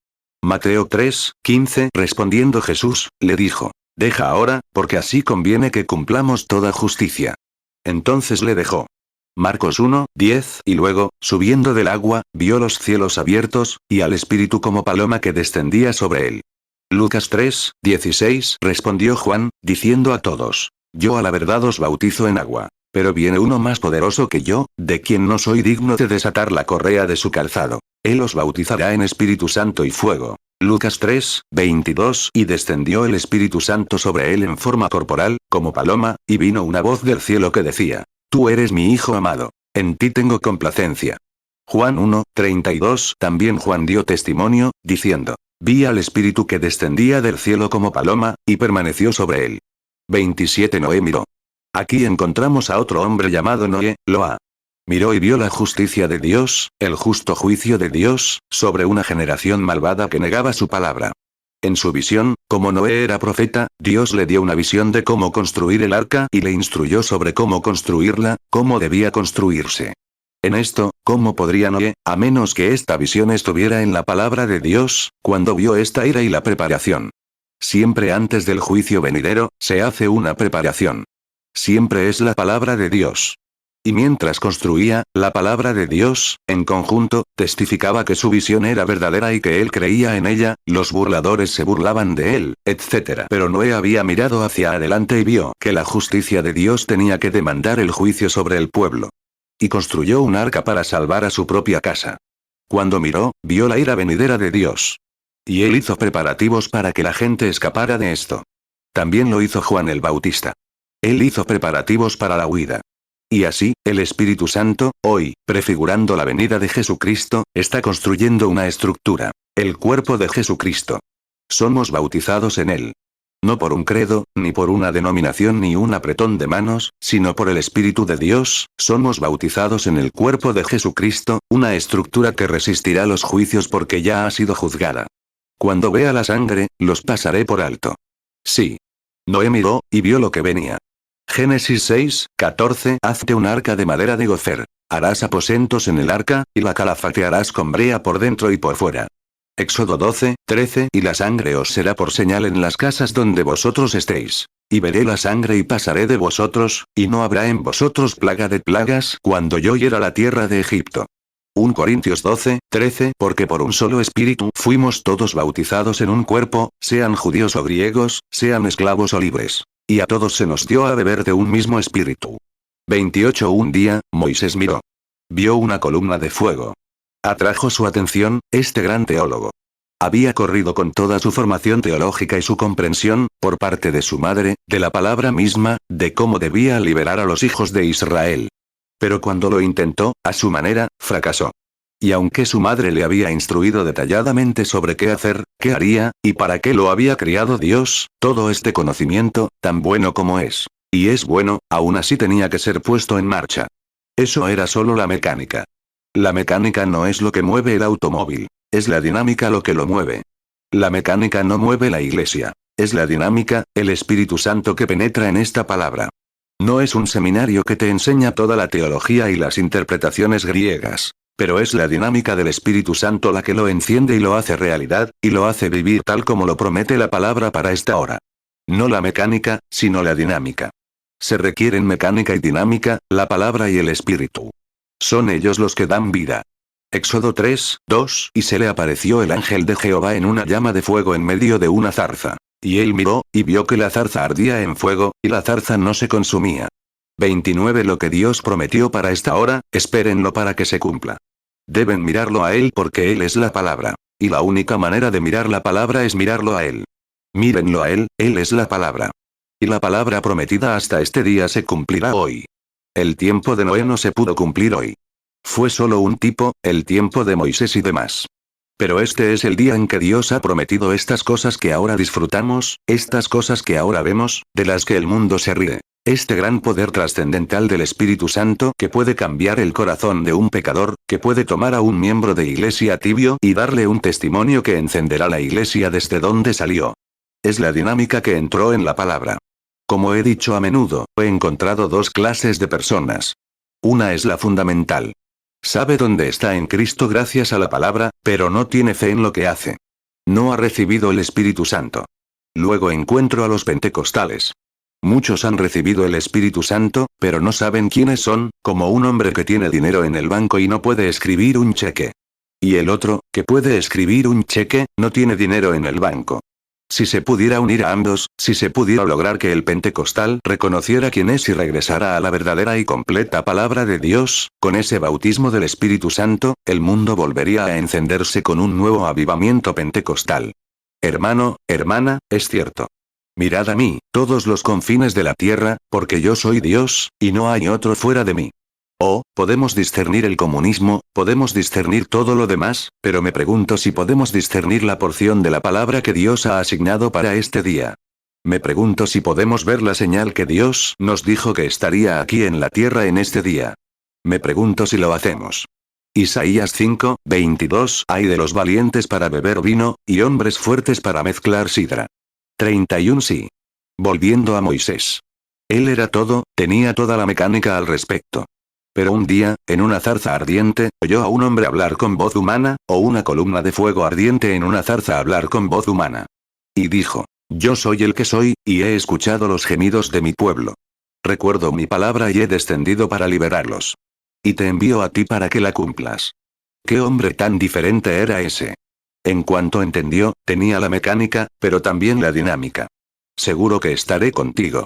Mateo 3, 15. Respondiendo Jesús, le dijo: Deja ahora, porque así conviene que cumplamos toda justicia. Entonces le dejó. Marcos 1, 10. Y luego, subiendo del agua, vio los cielos abiertos, y al Espíritu como paloma que descendía sobre él. Lucas 3, 16. Respondió Juan, diciendo a todos: Yo a la verdad os bautizo en agua. Pero viene uno más poderoso que yo, de quien no soy digno de desatar la correa de su calzado. Él os bautizará en Espíritu Santo y fuego. Lucas 3, 22. Y descendió el Espíritu Santo sobre él en forma corporal, como paloma, y vino una voz del cielo que decía: Tú eres mi Hijo amado. En ti tengo complacencia. Juan 1, 32. También Juan dio testimonio, diciendo: Vi al Espíritu que descendía del cielo como paloma, y permaneció sobre él. 27. Noé miró. Aquí encontramos a otro hombre llamado Noé, Loa. Miró y vio la justicia de Dios, el justo juicio de Dios, sobre una generación malvada que negaba su palabra. En su visión, como Noé era profeta, Dios le dio una visión de cómo construir el arca y le instruyó sobre cómo construirla, cómo debía construirse. En esto, ¿cómo podría Noé, a menos que esta visión estuviera en la palabra de Dios, cuando vio esta ira y la preparación? Siempre antes del juicio venidero, se hace una preparación. Siempre es la palabra de Dios. Y mientras construía, la palabra de Dios, en conjunto, testificaba que su visión era verdadera y que él creía en ella, los burladores se burlaban de él, etc. Pero Noé había mirado hacia adelante y vio que la justicia de Dios tenía que demandar el juicio sobre el pueblo. Y construyó un arca para salvar a su propia casa. Cuando miró, vio la ira venidera de Dios. Y él hizo preparativos para que la gente escapara de esto. También lo hizo Juan el Bautista. Él hizo preparativos para la huida. Y así, el Espíritu Santo, hoy, prefigurando la venida de Jesucristo, está construyendo una estructura. El cuerpo de Jesucristo. Somos bautizados en él. No por un credo, ni por una denominación ni un apretón de manos, sino por el Espíritu de Dios, somos bautizados en el cuerpo de Jesucristo, una estructura que resistirá los juicios porque ya ha sido juzgada. Cuando vea la sangre, los pasaré por alto. Sí. Noé miró, y vio lo que venía. Génesis 6, 14. Hazte un arca de madera de gofer. Harás aposentos en el arca, y la calafatearás con brea por dentro y por fuera. Éxodo 12, 13. Y la sangre os será por señal en las casas donde vosotros estéis. Y veré la sangre y pasaré de vosotros, y no habrá en vosotros plaga de plagas cuando yo hiera la tierra de Egipto. 1 Corintios 12, 13. Porque por un solo espíritu fuimos todos bautizados en un cuerpo, sean judíos o griegos, sean esclavos o libres. Y a todos se nos dio a beber de un mismo espíritu. 28. Un día, Moisés miró. Vio una columna de fuego. Atrajo su atención, este gran teólogo. Había corrido con toda su formación teológica y su comprensión, por parte de su madre, de la palabra misma, de cómo debía liberar a los hijos de Israel. Pero cuando lo intentó, a su manera, fracasó. Y aunque su madre le había instruido detalladamente sobre qué hacer, qué haría, y para qué lo había criado Dios, todo este conocimiento, tan bueno como es, y es bueno, aún así tenía que ser puesto en marcha. Eso era solo la mecánica. La mecánica no es lo que mueve el automóvil, es la dinámica lo que lo mueve. La mecánica no mueve la iglesia, es la dinámica, el Espíritu Santo que penetra en esta palabra. No es un seminario que te enseña toda la teología y las interpretaciones griegas. Pero es la dinámica del Espíritu Santo la que lo enciende y lo hace realidad, y lo hace vivir tal como lo promete la palabra para esta hora. No la mecánica, sino la dinámica. Se requieren mecánica y dinámica, la palabra y el espíritu. Son ellos los que dan vida. Éxodo 3, 2. Y se le apareció el ángel de Jehová en una llama de fuego en medio de una zarza. Y él miró, y vio que la zarza ardía en fuego, y la zarza no se consumía. 29. Lo que Dios prometió para esta hora, espérenlo para que se cumpla. Deben mirarlo a Él porque Él es la palabra. Y la única manera de mirar la palabra es mirarlo a Él. Mírenlo a Él es la palabra. Y la palabra prometida hasta este día se cumplirá hoy. El tiempo de Noé no se pudo cumplir hoy. Fue solo un tipo, el tiempo de Moisés y demás. Pero este es el día en que Dios ha prometido estas cosas que ahora disfrutamos, estas cosas que ahora vemos, de las que el mundo se ríe. Este gran poder trascendental del Espíritu Santo que puede cambiar el corazón de un pecador, que puede tomar a un miembro de iglesia tibio y darle un testimonio que encenderá la iglesia desde donde salió. Es la dinámica que entró en la palabra. Como he dicho a menudo, he encontrado dos clases de personas. Una es la fundamental. Sabe dónde está en Cristo gracias a la palabra, pero no tiene fe en lo que hace. No ha recibido el Espíritu Santo. Luego encuentro a los pentecostales. Muchos han recibido el Espíritu Santo, pero no saben quiénes son, como un hombre que tiene dinero en el banco y no puede escribir un cheque. Y el otro, que puede escribir un cheque, no tiene dinero en el banco. Si se pudiera unir a ambos, si se pudiera lograr que el pentecostal reconociera quién es y regresara a la verdadera y completa palabra de Dios, con ese bautismo del Espíritu Santo, el mundo volvería a encenderse con un nuevo avivamiento pentecostal. Hermano, hermana, es cierto. Mirad a mí, todos los confines de la tierra, porque yo soy Dios, y no hay otro fuera de mí. Oh, podemos discernir el comunismo, podemos discernir todo lo demás, pero me pregunto si podemos discernir la porción de la palabra que Dios ha asignado para este día. Me pregunto si podemos ver la señal que Dios nos dijo que estaría aquí en la tierra en este día. Me pregunto si lo hacemos. Isaías 5, 22. Hay de los valientes para beber vino, y hombres fuertes para mezclar sidra. 31. Sí. Volviendo a Moisés. Él era todo, tenía toda la mecánica al respecto. Pero un día, en una zarza ardiente, oyó a un hombre hablar con voz humana, o una columna de fuego ardiente en una zarza hablar con voz humana. Y dijo: Yo soy el que soy, y he escuchado los gemidos de mi pueblo. Recuerdo mi palabra y he descendido para liberarlos. Y te envío a ti para que la cumplas. ¿Qué hombre tan diferente era ese? En cuanto entendió, tenía la mecánica, pero también la dinámica. Seguro que estaré contigo.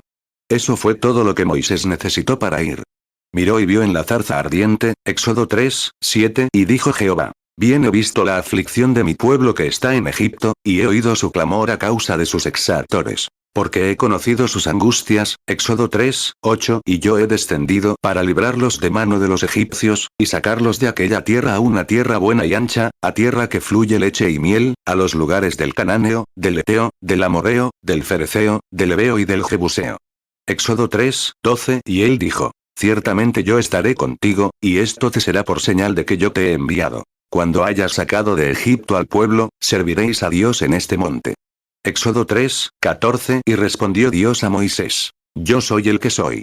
Eso fue todo lo que Moisés necesitó para ir. Miró y vio en la zarza ardiente, Éxodo 3, 7, y dijo Jehová: Bien he visto la aflicción de mi pueblo que está en Egipto, y he oído su clamor a causa de sus exactores. Porque he conocido sus angustias, Éxodo 3, 8, y yo he descendido para librarlos de mano de los egipcios, y sacarlos de aquella tierra a una tierra buena y ancha, a tierra que fluye leche y miel, a los lugares del Cananeo, del Eteo, del Amorreo, del Fereceo, del Heveo y del Jebuseo. Éxodo 3, 12, y él dijo: Ciertamente yo estaré contigo, y esto te será por señal de que yo te he enviado. Cuando hayas sacado de Egipto al pueblo, serviréis a Dios en este monte. Éxodo 3, 14. Y respondió Dios a Moisés: Yo soy el que soy.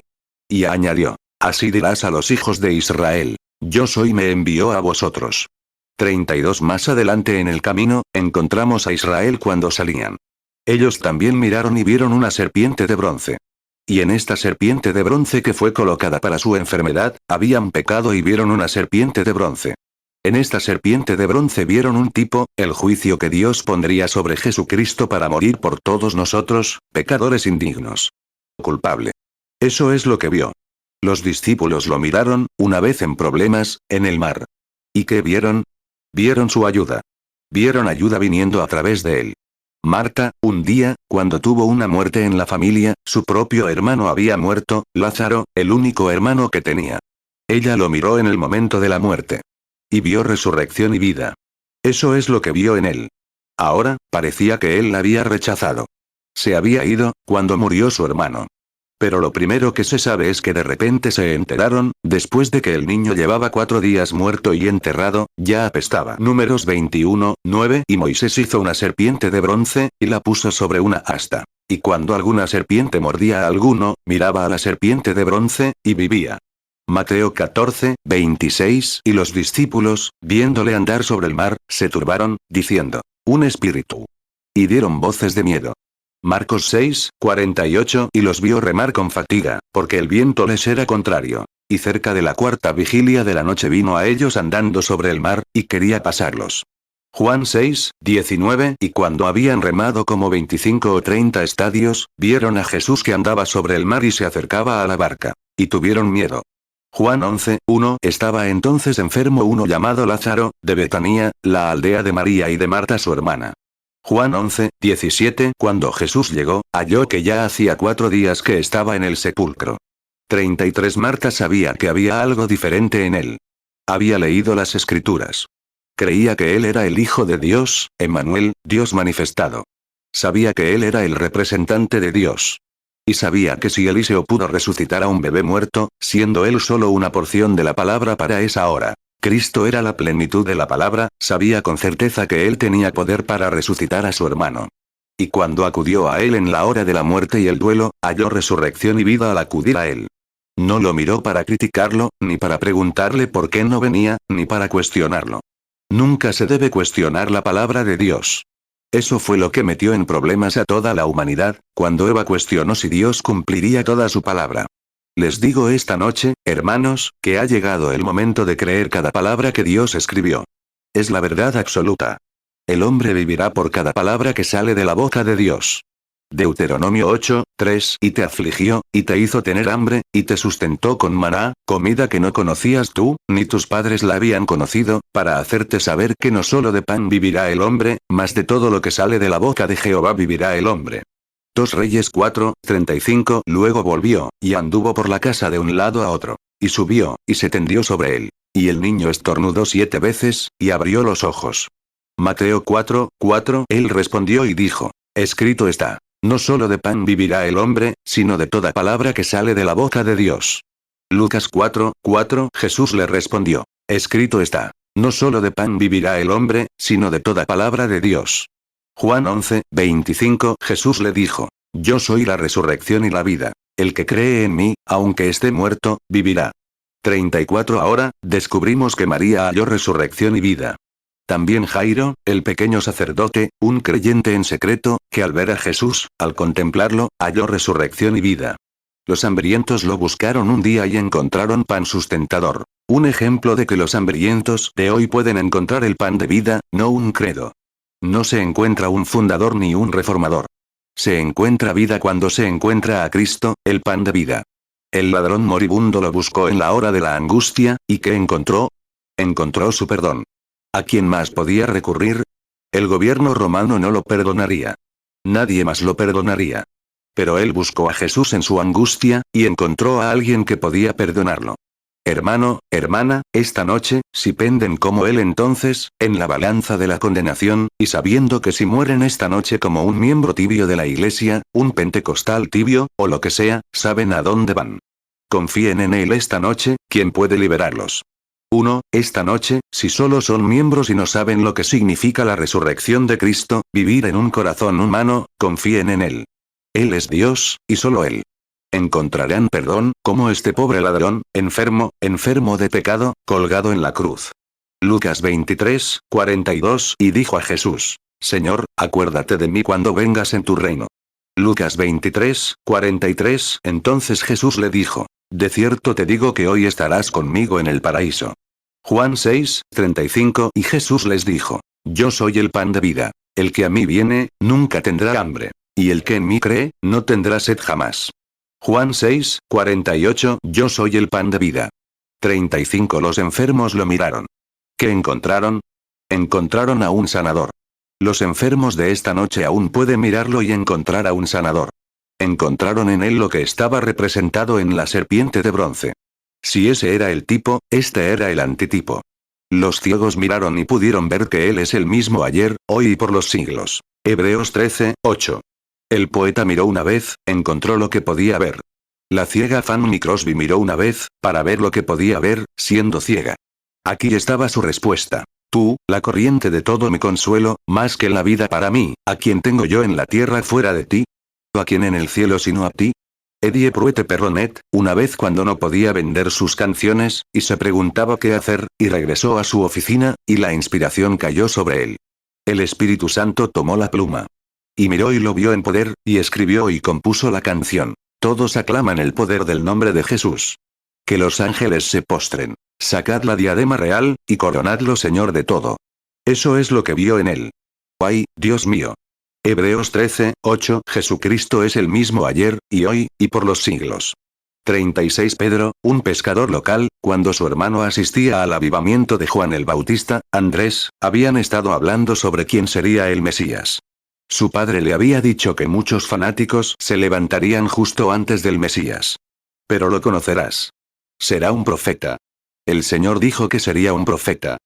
Y añadió: Así dirás a los hijos de Israel: Yo soy me envió a vosotros. 32. Más adelante en el camino, encontramos a Israel cuando salían. Ellos también miraron y vieron una serpiente de bronce. Y en esta serpiente de bronce que fue colocada para su enfermedad, habían pecado y vieron una serpiente de bronce. En esta serpiente de bronce vieron un tipo, el juicio que Dios pondría sobre Jesucristo para morir por todos nosotros, pecadores indignos. Culpable. Eso es lo que vio. Los discípulos lo miraron, una vez en problemas, en el mar. ¿Y qué vieron? Vieron su ayuda. Vieron ayuda viniendo a través de él. Marta, un día, cuando tuvo una muerte en la familia, su propio hermano había muerto, Lázaro, el único hermano que tenía. Ella lo miró en el momento de la muerte. Y vio resurrección y vida. Eso es lo que vio en él. Ahora, parecía que él la había rechazado. Se había ido, cuando murió su hermano. Pero lo primero que se sabe es que de repente se enteraron, después de que el niño llevaba 4 días muerto y enterrado, ya apestaba. Números 21, 9. Y Moisés hizo una serpiente de bronce, y la puso sobre una asta. Y cuando alguna serpiente mordía a alguno, miraba a la serpiente de bronce, y vivía. Mateo 14, 26. Y los discípulos, viéndole andar sobre el mar, se turbaron, diciendo: Un espíritu. Y dieron voces de miedo. Marcos 6, 48 y los vio remar con fatiga, porque el viento les era contrario. Y cerca de la cuarta vigilia de la noche vino a ellos andando sobre el mar, y quería pasarlos. Juan 6, 19 y cuando habían remado como 25 o 30 estadios, vieron a Jesús que andaba sobre el mar y se acercaba a la barca. Y tuvieron miedo. Juan 11, 1 estaba entonces enfermo uno llamado Lázaro, de Betanía, la aldea de María y de Marta su hermana. Juan 11, 17 Cuando Jesús llegó, halló que ya hacía 4 días que estaba en el sepulcro. 33 Marta sabía que había algo diferente en él. Había leído las Escrituras. Creía que él era el Hijo de Dios, Emmanuel, Dios manifestado. Sabía que él era el representante de Dios. Y sabía que si Eliseo pudo resucitar a un bebé muerto, siendo él solo una porción de la palabra para esa hora, Cristo era la plenitud de la palabra, sabía con certeza que él tenía poder para resucitar a su hermano. Y cuando acudió a él en la hora de la muerte y el duelo, halló resurrección y vida al acudir a él. No lo miró para criticarlo, ni para preguntarle por qué no venía, ni para cuestionarlo. Nunca se debe cuestionar la palabra de Dios. Eso fue lo que metió en problemas a toda la humanidad, cuando Eva cuestionó si Dios cumpliría toda su palabra. Les digo esta noche, hermanos, que ha llegado el momento de creer cada palabra que Dios escribió. Es la verdad absoluta. El hombre vivirá por cada palabra que sale de la boca de Dios. Deuteronomio 8, 3 Y te afligió, y te hizo tener hambre, y te sustentó con maná, comida que no conocías tú, ni tus padres la habían conocido, para hacerte saber que no solo de pan vivirá el hombre, mas de todo lo que sale de la boca de Jehová vivirá el hombre. 2 Reyes 4, 35 Luego volvió, y anduvo por la casa de un lado a otro. Y subió, y se tendió sobre él. Y el niño estornudó 7 veces, y abrió los ojos. Mateo 4, 4 Él respondió y dijo: Escrito está. No solo de pan vivirá el hombre, sino de toda palabra que sale de la boca de Dios. Lucas 4, 4 Jesús le respondió: Escrito está. No solo de pan vivirá el hombre, sino de toda palabra de Dios. Juan 11, 25 Jesús le dijo: Yo soy la resurrección y la vida. El que cree en mí, aunque esté muerto, vivirá. 34 Ahora, descubrimos que María halló resurrección y vida. También Jairo, el pequeño sacerdote, un creyente en secreto, que al ver a Jesús, al contemplarlo, halló resurrección y vida. Los hambrientos lo buscaron un día y encontraron pan sustentador. Un ejemplo de que los hambrientos de hoy pueden encontrar el pan de vida, no un credo. No se encuentra un fundador ni un reformador. Se encuentra vida cuando se encuentra a Cristo, el pan de vida. El ladrón moribundo lo buscó en la hora de la angustia, ¿y qué encontró? Encontró su perdón. ¿A quién más podía recurrir? El gobierno romano no lo perdonaría. Nadie más lo perdonaría. Pero él buscó a Jesús en su angustia, y encontró a alguien que podía perdonarlo. Hermano, hermana, esta noche, si penden como él entonces, en la balanza de la condenación, y sabiendo que si mueren esta noche como un miembro tibio de la iglesia, un pentecostal tibio, o lo que sea, saben a dónde van. Confíen en él esta noche, quien puede liberarlos. 1. Esta noche, si solo son miembros y no saben lo que significa la resurrección de Cristo, vivir en un corazón humano, confíen en Él. Él es Dios, y solo Él. Encontrarán perdón, como este pobre ladrón, enfermo de pecado, colgado en la cruz. Lucas 23, 42 Y dijo a Jesús: Señor, acuérdate de mí cuando vengas en tu reino. Lucas 23, 43 Entonces Jesús le dijo: De cierto te digo que hoy estarás conmigo en el paraíso. Juan 6, 35 Y Jesús les dijo: Yo soy el pan de vida. El que a mí viene, nunca tendrá hambre. Y el que en mí cree, no tendrá sed jamás. Juan 6, 48 Yo soy el pan de vida. 35 Los enfermos lo miraron. ¿Qué encontraron? Encontraron a un sanador. Los enfermos de esta noche aún pueden mirarlo y encontrar a un sanador. Encontraron en él lo que estaba representado en la serpiente de bronce. Si ese era el tipo, este era el antitipo. Los ciegos miraron y pudieron ver que él es el mismo ayer, hoy y por los siglos. Hebreos 13, 8. El poeta miró una vez, encontró lo que podía ver. La ciega Fanny Crosby miró una vez, para ver lo que podía ver, siendo ciega. Aquí estaba su respuesta. Tú, la corriente de todo mi consuelo, más que la vida para mí, ¿a quién tengo yo en la tierra fuera de ti? ¿A quién en el cielo sino a ti? Eddie Pruitt Perronet, una vez cuando no podía vender sus canciones, y se preguntaba qué hacer, y regresó a su oficina, y la inspiración cayó sobre él. El Espíritu Santo tomó la pluma. Y miró y lo vio en poder, y escribió y compuso la canción. Todos aclaman el poder del nombre de Jesús. Que los ángeles se postren. Sacad la diadema real, y coronadlo Señor de todo. Eso es lo que vio en él. ¡Ay, Dios mío! Hebreos 13, 8. Jesucristo es el mismo ayer, y hoy, y por los siglos. 36 Pedro, un pescador local, cuando su hermano asistía al avivamiento de Juan el Bautista, Andrés, habían estado hablando sobre quién sería el Mesías. Su padre le había dicho que muchos fanáticos se levantarían justo antes del Mesías. Pero lo conocerás. Será un profeta. El Señor dijo que sería un profeta.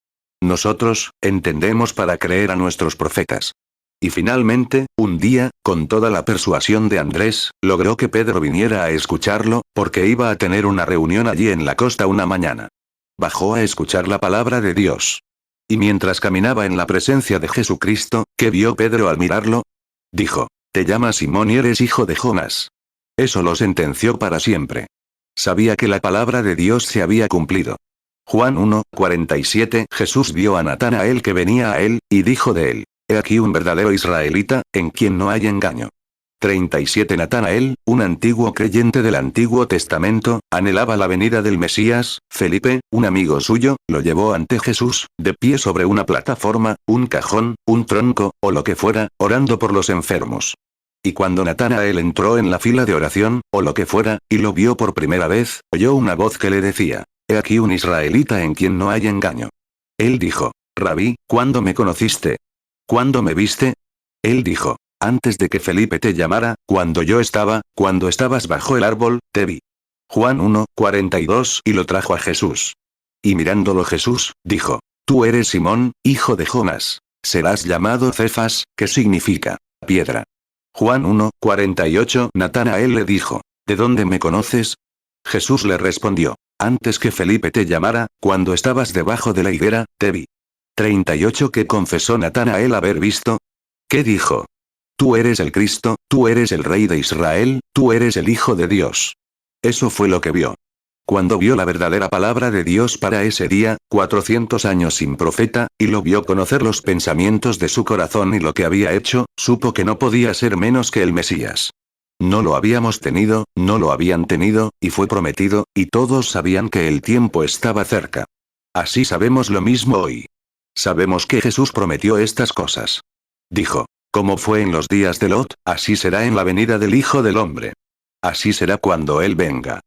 Nosotros, entendemos para creer a nuestros profetas. Y finalmente, un día, con toda la persuasión de Andrés, logró que Pedro viniera a escucharlo, porque iba a tener una reunión allí en la costa una mañana. Bajó a escuchar la palabra de Dios. Y mientras caminaba en la presencia de Jesucristo, ¿qué vio Pedro al mirarlo? Dijo: «Te llamas Simón y eres hijo de Jonás». Eso lo sentenció para siempre. Sabía que la palabra de Dios se había cumplido. Juan 1, 47. Jesús vio a Natanael que venía a él, y dijo de él: «He aquí un verdadero israelita, en quien no hay engaño». 37. Natanael, un antiguo creyente del Antiguo Testamento, anhelaba la venida del Mesías. Felipe, un amigo suyo, lo llevó ante Jesús, de pie sobre una plataforma, un cajón, un tronco, o lo que fuera, orando por los enfermos. Y cuando Natanael entró en la fila de oración, o lo que fuera, y lo vio por primera vez, oyó una voz que le decía: «He aquí un israelita en quien no hay engaño». Él dijo: «Rabí, ¿cuándo me conociste? ¿Cuándo me viste?» Él dijo: «Antes de que Felipe te llamara, cuando estabas bajo el árbol, te vi». Juan 1, 42. Y lo trajo a Jesús. Y mirándolo Jesús, dijo: «Tú eres Simón, hijo de Jonás. Serás llamado Cefas, que significa piedra». Juan 1, 48. Natanael le dijo: «¿De dónde me conoces?» Jesús le respondió: «Antes que Felipe te llamara, cuando estabas debajo de la higuera, te vi». 38. ¿Qué confesó Natanael haber visto? ¿Qué dijo? «Tú eres el Cristo, tú eres el Rey de Israel, tú eres el Hijo de Dios». Eso fue lo que vio. Cuando vio la verdadera palabra de Dios para ese día, 400 años sin profeta, y lo vio conocer los pensamientos de su corazón y lo que había hecho, supo que no podía ser menos que el Mesías. No lo habíamos tenido, no lo habían tenido, y fue prometido, y todos sabían que el tiempo estaba cerca. Así sabemos lo mismo hoy. Sabemos que Jesús prometió estas cosas. Dijo: «Como fue en los días de Lot, así será en la venida del Hijo del Hombre. Así será cuando Él venga».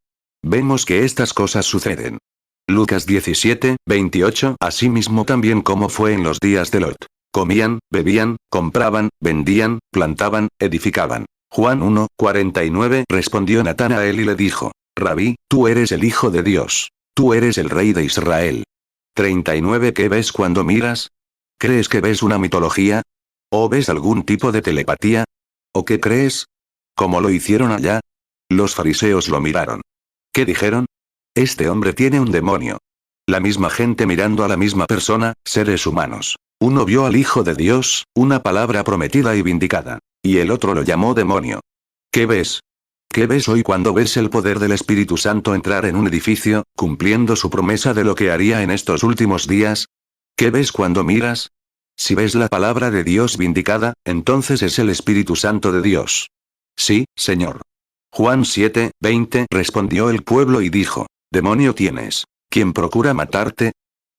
Vemos que estas cosas suceden. Lucas 17, 28. Asimismo también como fue en los días de Lot. Comían, bebían, compraban, vendían, plantaban, edificaban. Juan 1, 49. Respondió Natanael y le dijo: «Rabí, tú eres el Hijo de Dios. Tú eres el Rey de Israel». 39. ¿Qué ves cuando miras? ¿Crees que ves una mitología? ¿O ves algún tipo de telepatía? ¿O qué crees? ¿Cómo lo hicieron allá? Los fariseos lo miraron. ¿Qué dijeron? «Este hombre tiene un demonio». La misma gente mirando a la misma persona, seres humanos. Uno vio al Hijo de Dios, una palabra prometida y vindicada. Y el otro lo llamó demonio. ¿Qué ves? ¿Qué ves hoy cuando ves el poder del Espíritu Santo entrar en un edificio, cumpliendo su promesa de lo que haría en estos últimos días? ¿Qué ves cuando miras? Si ves la palabra de Dios vindicada, entonces es el Espíritu Santo de Dios. Sí, Señor. Juan 7, 20. Respondió el pueblo y dijo: «Demonio tienes. ¿Quién procura matarte?»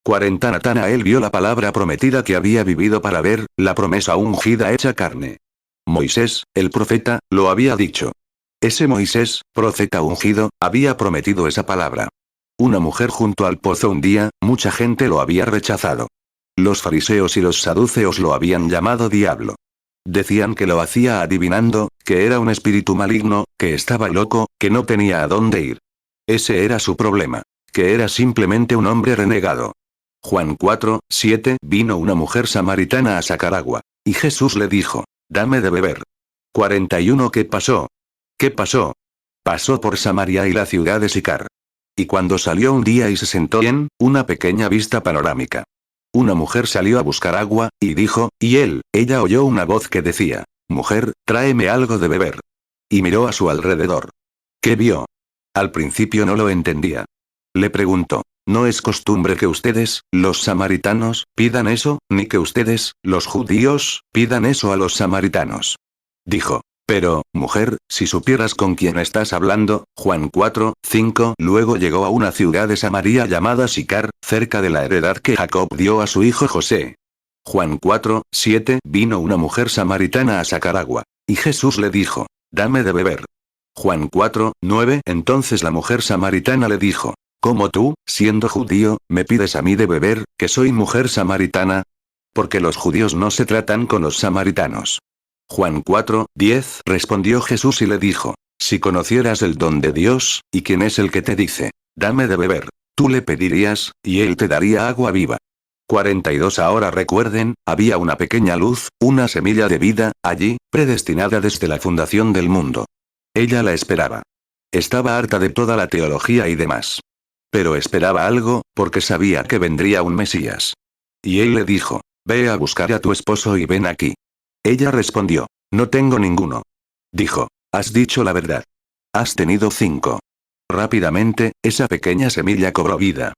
40. Natanael vio la palabra prometida que había vivido para ver, la promesa ungida hecha carne. Moisés, el profeta, lo había dicho. Ese Moisés, profeta ungido, había prometido esa palabra. Una mujer junto al pozo un día, mucha gente lo había rechazado. Los fariseos y los saduceos lo habían llamado diablo. Decían que lo hacía adivinando, que era un espíritu maligno, que estaba loco, que no tenía a dónde ir. Ese era su problema. Que era simplemente un hombre renegado. Juan 4, 7. Vino una mujer samaritana a sacar agua. Y Jesús le dijo: «Dame de beber». 41. ¿Qué pasó? ¿Qué pasó? Pasó por Samaria y la ciudad de Sicar. Y cuando salió un día y se sentó en una pequeña vista panorámica. Una mujer salió a buscar agua, y dijo, y ella oyó una voz que decía: «Mujer, tráeme algo de beber». Y miró a su alrededor. ¿Qué vio? Al principio no lo entendía. Le preguntó: «¿No es costumbre que ustedes, los samaritanos, pidan eso, ni que ustedes, los judíos, pidan eso a los samaritanos?» Dijo. Pero, mujer, si supieras con quién estás hablando. Juan 4, 5. Luego llegó a una ciudad de Samaria llamada Sicar, cerca de la heredad que Jacob dio a su hijo José. Juan 4, 7. Vino una mujer samaritana a sacar agua. Y Jesús le dijo, dame de beber. Juan 4, 9. Entonces la mujer samaritana le dijo, ¿cómo tú, siendo judío, me pides a mí de beber, que soy mujer samaritana? Porque los judíos no se tratan con los samaritanos. Juan 4, 10. Respondió Jesús y le dijo, si conocieras el don de Dios, y quién es el que te dice, dame de beber, tú le pedirías, y él te daría agua viva. 42. Ahora recuerden, había una pequeña luz, una semilla de vida, allí, predestinada desde la fundación del mundo. Ella la esperaba. Estaba harta de toda la teología y demás. Pero esperaba algo, porque sabía que vendría un Mesías. Y él le dijo, ve a buscar a tu esposo y ven aquí. Ella respondió, no tengo ninguno. Dijo, has dicho la verdad. Has tenido 5. Rápidamente, esa pequeña semilla cobró vida.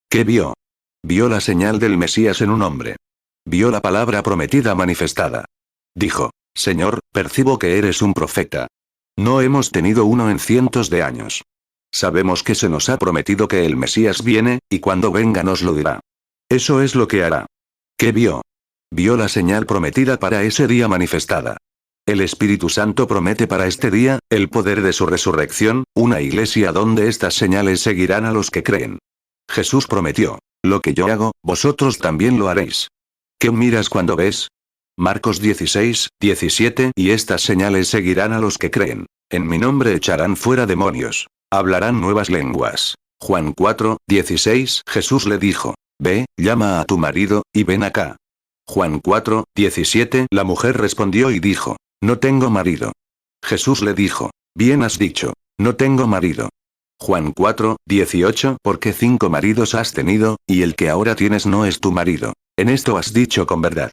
¿Qué vio? Vio la señal del Mesías en un hombre. Vio la palabra prometida manifestada. Dijo, Señor, percibo que eres un profeta. No hemos tenido uno en cientos de años. Sabemos que se nos ha prometido que el Mesías viene, y cuando venga nos lo dirá. Eso es lo que hará. ¿Qué vio? Vio la señal prometida para ese día manifestada. El Espíritu Santo promete para este día, el poder de su resurrección, una iglesia donde estas señales seguirán a los que creen. Jesús prometió, lo que yo hago, vosotros también lo haréis. ¿Qué miras cuando ves? Marcos 16, 17. Y estas señales seguirán a los que creen. En mi nombre echarán fuera demonios. Hablarán nuevas lenguas. Juan 4, 16. Jesús le dijo, ve, llama a tu marido, y ven acá. Juan 4, 17. La mujer respondió y dijo, no tengo marido. Jesús le dijo, bien has dicho, no tengo marido. Juan 4, 18. Porque 5 maridos has tenido, y el que ahora tienes no es tu marido. En esto has dicho con verdad.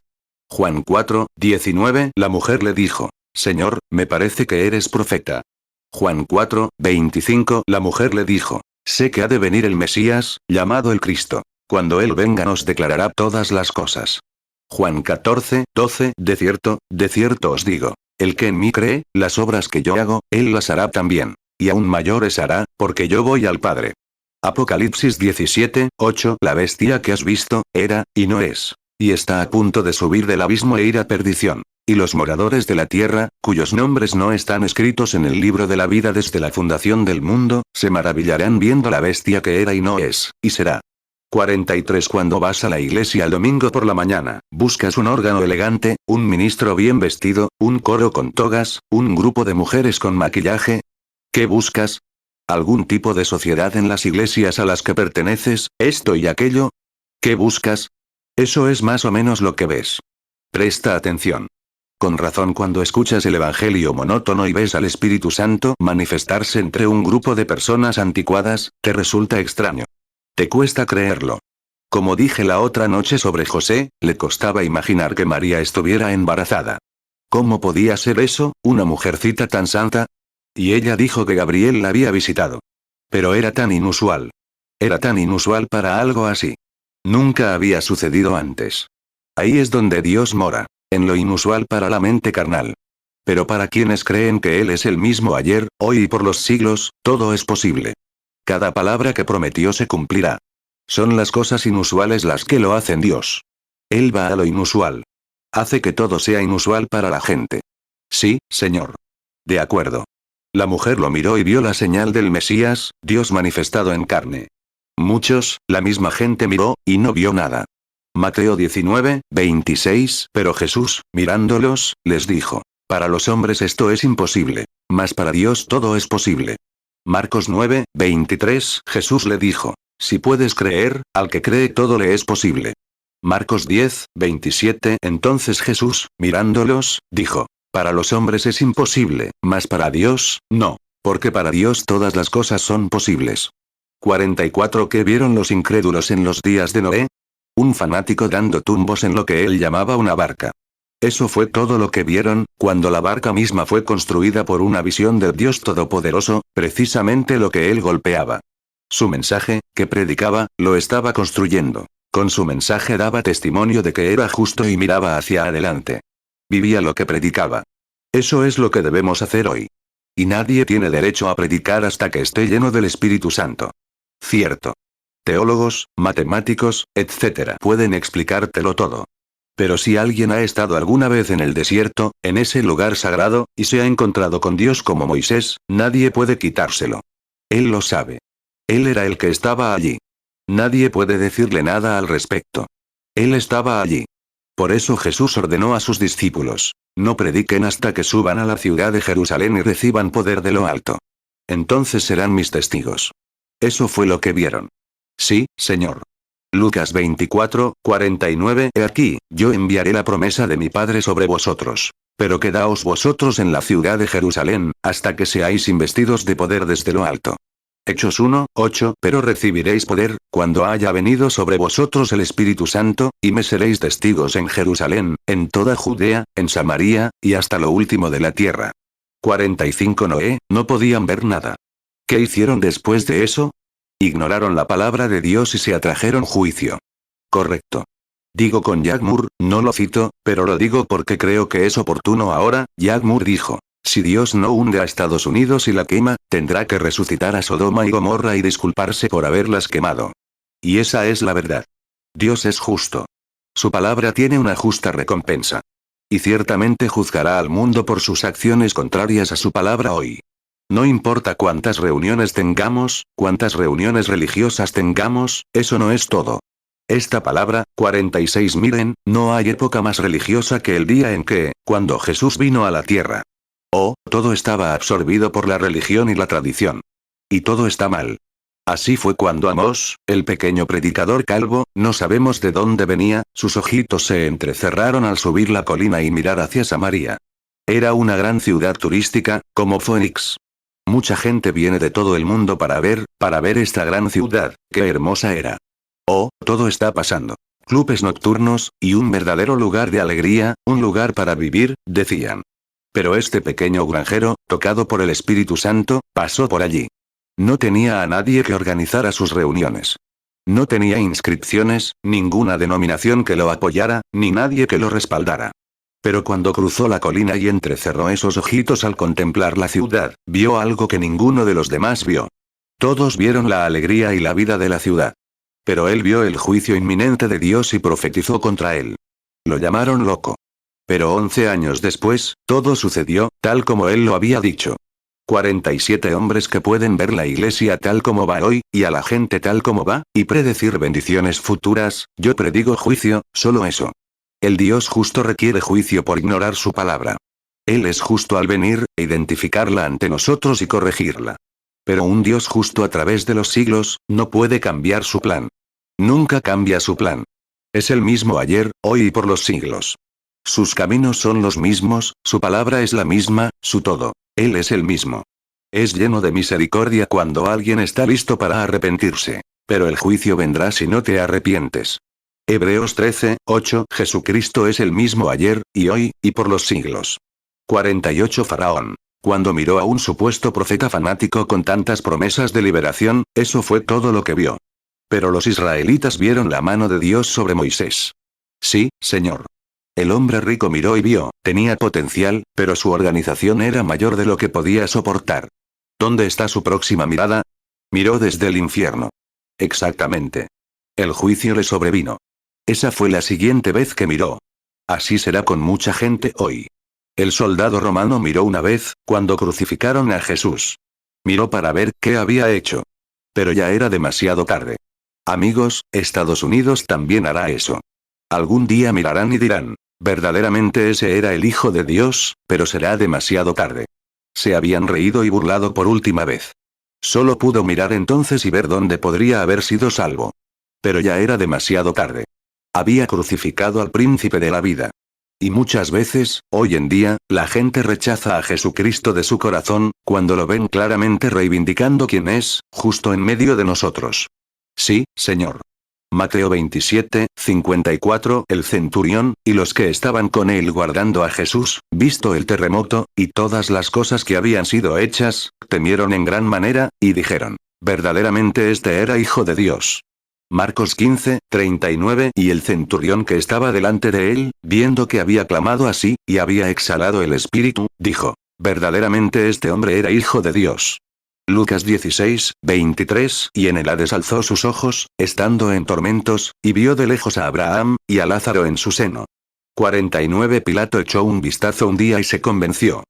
Juan 4, 19. La mujer le dijo, Señor, me parece que eres profeta. Juan 4, 25. La mujer le dijo, sé que ha de venir el Mesías, llamado el Cristo. Cuando él venga nos declarará todas las cosas. Juan 14, 12. De cierto os digo, el que en mí cree, las obras que yo hago, él las hará también. Y aún mayores hará, porque yo voy al Padre. Apocalipsis 17, 8. La bestia que has visto, era, y no es. Y está a punto de subir del abismo e ir a perdición. Y los moradores de la tierra, cuyos nombres no están escritos en el libro de la vida desde la fundación del mundo, se maravillarán viendo la bestia que era y no es, y será. 43. Cuando vas a la iglesia el domingo por la mañana, buscas un órgano elegante, un ministro bien vestido, un coro con togas, un grupo de mujeres con maquillaje. ¿Qué buscas? ¿Algún tipo de sociedad en las iglesias a las que perteneces, esto y aquello? ¿Qué buscas? Eso es más o menos lo que ves. Presta atención. Con razón cuando escuchas el evangelio monótono y ves al Espíritu Santo manifestarse entre un grupo de personas anticuadas, te resulta extraño. Te cuesta creerlo. Como dije la otra noche sobre José, le costaba imaginar que María estuviera embarazada. ¿Cómo podía ser eso, una mujercita tan santa? Y ella dijo que Gabriel la había visitado. Pero era tan inusual. Era tan inusual para algo así. Nunca había sucedido antes. Ahí es donde Dios mora, en lo inusual para la mente carnal. Pero para quienes creen que Él es el mismo ayer, hoy y por los siglos, todo es posible. Cada palabra que prometió se cumplirá. Son las cosas inusuales las que lo hacen Dios. Él va a lo inusual. Hace que todo sea inusual para la gente. Sí, Señor. De acuerdo. La mujer lo miró y vio la señal del Mesías, Dios manifestado en carne. Muchos, la misma gente miró, y no vio nada. Mateo 19, 26. Pero Jesús, mirándolos, les dijo, para los hombres esto es imposible, mas para Dios todo es posible. Marcos 9, 23. Jesús le dijo, si puedes creer, al que cree todo le es posible. Marcos 10, 27. Entonces Jesús, mirándolos, dijo, para los hombres es imposible, mas para Dios, no, porque para Dios todas las cosas son posibles. 44. ¿Qué vieron los incrédulos en los días de Noé? Un fanático dando tumbos en lo que él llamaba una barca. Eso fue todo lo que vieron, cuando la barca misma fue construida por una visión del Dios Todopoderoso, precisamente lo que él golpeaba. Su mensaje, que predicaba, lo estaba construyendo. Con su mensaje daba testimonio de que era justo y miraba hacia adelante. Vivía lo que predicaba. Eso es lo que debemos hacer hoy. Y nadie tiene derecho a predicar hasta que esté lleno del Espíritu Santo. Cierto. Teólogos, matemáticos, etc. pueden explicártelo todo. Pero si alguien ha estado alguna vez en el desierto, en ese lugar sagrado, y se ha encontrado con Dios como Moisés, nadie puede quitárselo. Él lo sabe. Él era el que estaba allí. Nadie puede decirle nada al respecto. Él estaba allí. Por eso Jesús ordenó a sus discípulos: no prediquen hasta que suban a la ciudad de Jerusalén y reciban poder de lo alto. Entonces serán mis testigos. Eso fue lo que vieron. Sí, Señor. Lucas 24, 49. He aquí, yo enviaré la promesa de mi Padre sobre vosotros. Pero quedaos vosotros en la ciudad de Jerusalén, hasta que seáis investidos de poder desde lo alto. Hechos 1, 8. Pero recibiréis poder, cuando haya venido sobre vosotros el Espíritu Santo, y me seréis testigos en Jerusalén, en toda Judea, en Samaria, y hasta lo último de la tierra. 45. Noé, no podían ver nada. ¿Qué hicieron después de eso? Ignoraron la palabra de Dios y se atrajeron juicio. Correcto. Digo con Jack Moore, no lo cito, pero lo digo porque creo que es oportuno ahora. Jack Moore dijo: si Dios no hunde a Estados Unidos y la quema, tendrá que resucitar a Sodoma y Gomorra y disculparse por haberlas quemado. Y esa es la verdad. Dios es justo. Su palabra tiene una justa recompensa. Y ciertamente juzgará al mundo por sus acciones contrarias a su palabra hoy. No importa cuántas reuniones tengamos, cuántas reuniones religiosas tengamos, eso no es todo. Esta palabra, 46. Miren, no hay época más religiosa que el día en que, cuando Jesús vino a la tierra. Oh, todo estaba absorbido por la religión y la tradición. Y todo está mal. Así fue cuando Amós, el pequeño predicador calvo, no sabemos de dónde venía, sus ojitos se entrecerraron al subir la colina y mirar hacia Samaria. Era una gran ciudad turística, como Phoenix. Mucha gente viene de todo el mundo para ver esta gran ciudad, qué hermosa era. Oh, todo está pasando. Clubes nocturnos, y un verdadero lugar de alegría, un lugar para vivir, decían. Pero este pequeño granjero, tocado por el Espíritu Santo, pasó por allí. No tenía a nadie que organizara sus reuniones. No tenía inscripciones, ninguna denominación que lo apoyara, ni nadie que lo respaldara. Pero cuando cruzó la colina y entrecerró esos ojitos al contemplar la ciudad, vio algo que ninguno de los demás vio. Todos vieron la alegría y la vida de la ciudad. Pero él vio el juicio inminente de Dios y profetizó contra él. Lo llamaron loco. Pero 11 años después, todo sucedió, tal como él lo había dicho. 47 hombres que pueden ver la iglesia tal como va hoy, y a la gente tal como va, y predecir bendiciones futuras. Yo predigo juicio, solo eso. El Dios justo requiere juicio por ignorar su palabra. Él es justo al venir, identificarla ante nosotros y corregirla. Pero un Dios justo a través de los siglos, no puede cambiar su plan. Nunca cambia su plan. Es el mismo ayer, hoy y por los siglos. Sus caminos son los mismos, su palabra es la misma, su todo. Él es el mismo. Es lleno de misericordia cuando alguien está listo para arrepentirse. Pero el juicio vendrá si no te arrepientes. Hebreos 13, 8. Jesucristo es el mismo ayer, y hoy, y por los siglos. 48. Faraón. Cuando miró a un supuesto profeta fanático con tantas promesas de liberación, eso fue todo lo que vio. Pero los israelitas vieron la mano de Dios sobre Moisés. Sí, Señor. El hombre rico miró y vio, tenía potencial, pero su organización era mayor de lo que podía soportar. ¿Dónde está su próxima mirada? Miró desde el infierno. Exactamente. El juicio le sobrevino. Esa fue la siguiente vez que miró. Así será con mucha gente hoy. El soldado romano miró una vez, cuando crucificaron a Jesús. Miró para ver qué había hecho. Pero ya era demasiado tarde. Amigos, Estados Unidos también hará eso. Algún día mirarán y dirán, verdaderamente ese era el Hijo de Dios, pero será demasiado tarde. Se habían reído y burlado por última vez. Solo pudo mirar entonces y ver dónde podría haber sido salvo. Pero ya era demasiado tarde. Había crucificado al príncipe de la vida. Y muchas veces, hoy en día, la gente rechaza a Jesucristo de su corazón, cuando lo ven claramente reivindicando quién es, justo en medio de nosotros. Sí, Señor. Mateo 27, 54. El centurión, y los que estaban con él guardando a Jesús, visto el terremoto, y todas las cosas que habían sido hechas, temieron en gran manera, y dijeron, verdaderamente este era Hijo de Dios. Marcos 15, 39. Y el centurión que estaba delante de él, viendo que había clamado así, y había exhalado el espíritu, dijo: verdaderamente este hombre era hijo de Dios. Lucas 16, 23. Y en el Hades alzó sus ojos, estando en tormentos, y vio de lejos a Abraham, y a Lázaro en su seno. 49. Pilato echó un vistazo un día y se convenció.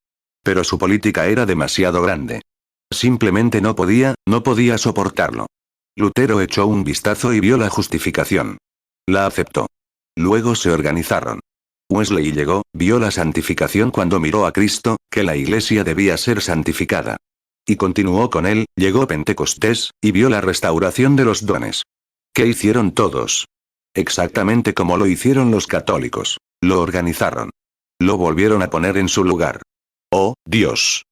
Pero su política era demasiado grande. Simplemente no podía soportarlo. Lutero echó un vistazo y vio la justificación. La aceptó. Luego se organizaron. Wesley llegó, vio la santificación cuando miró a Cristo, que la iglesia debía ser santificada. Y continuó con él, llegó Pentecostés, y vio la restauración de los dones. ¿Qué hicieron todos? Exactamente como lo hicieron los católicos. Lo organizaron. Lo volvieron a poner en su lugar. Oh, Dios.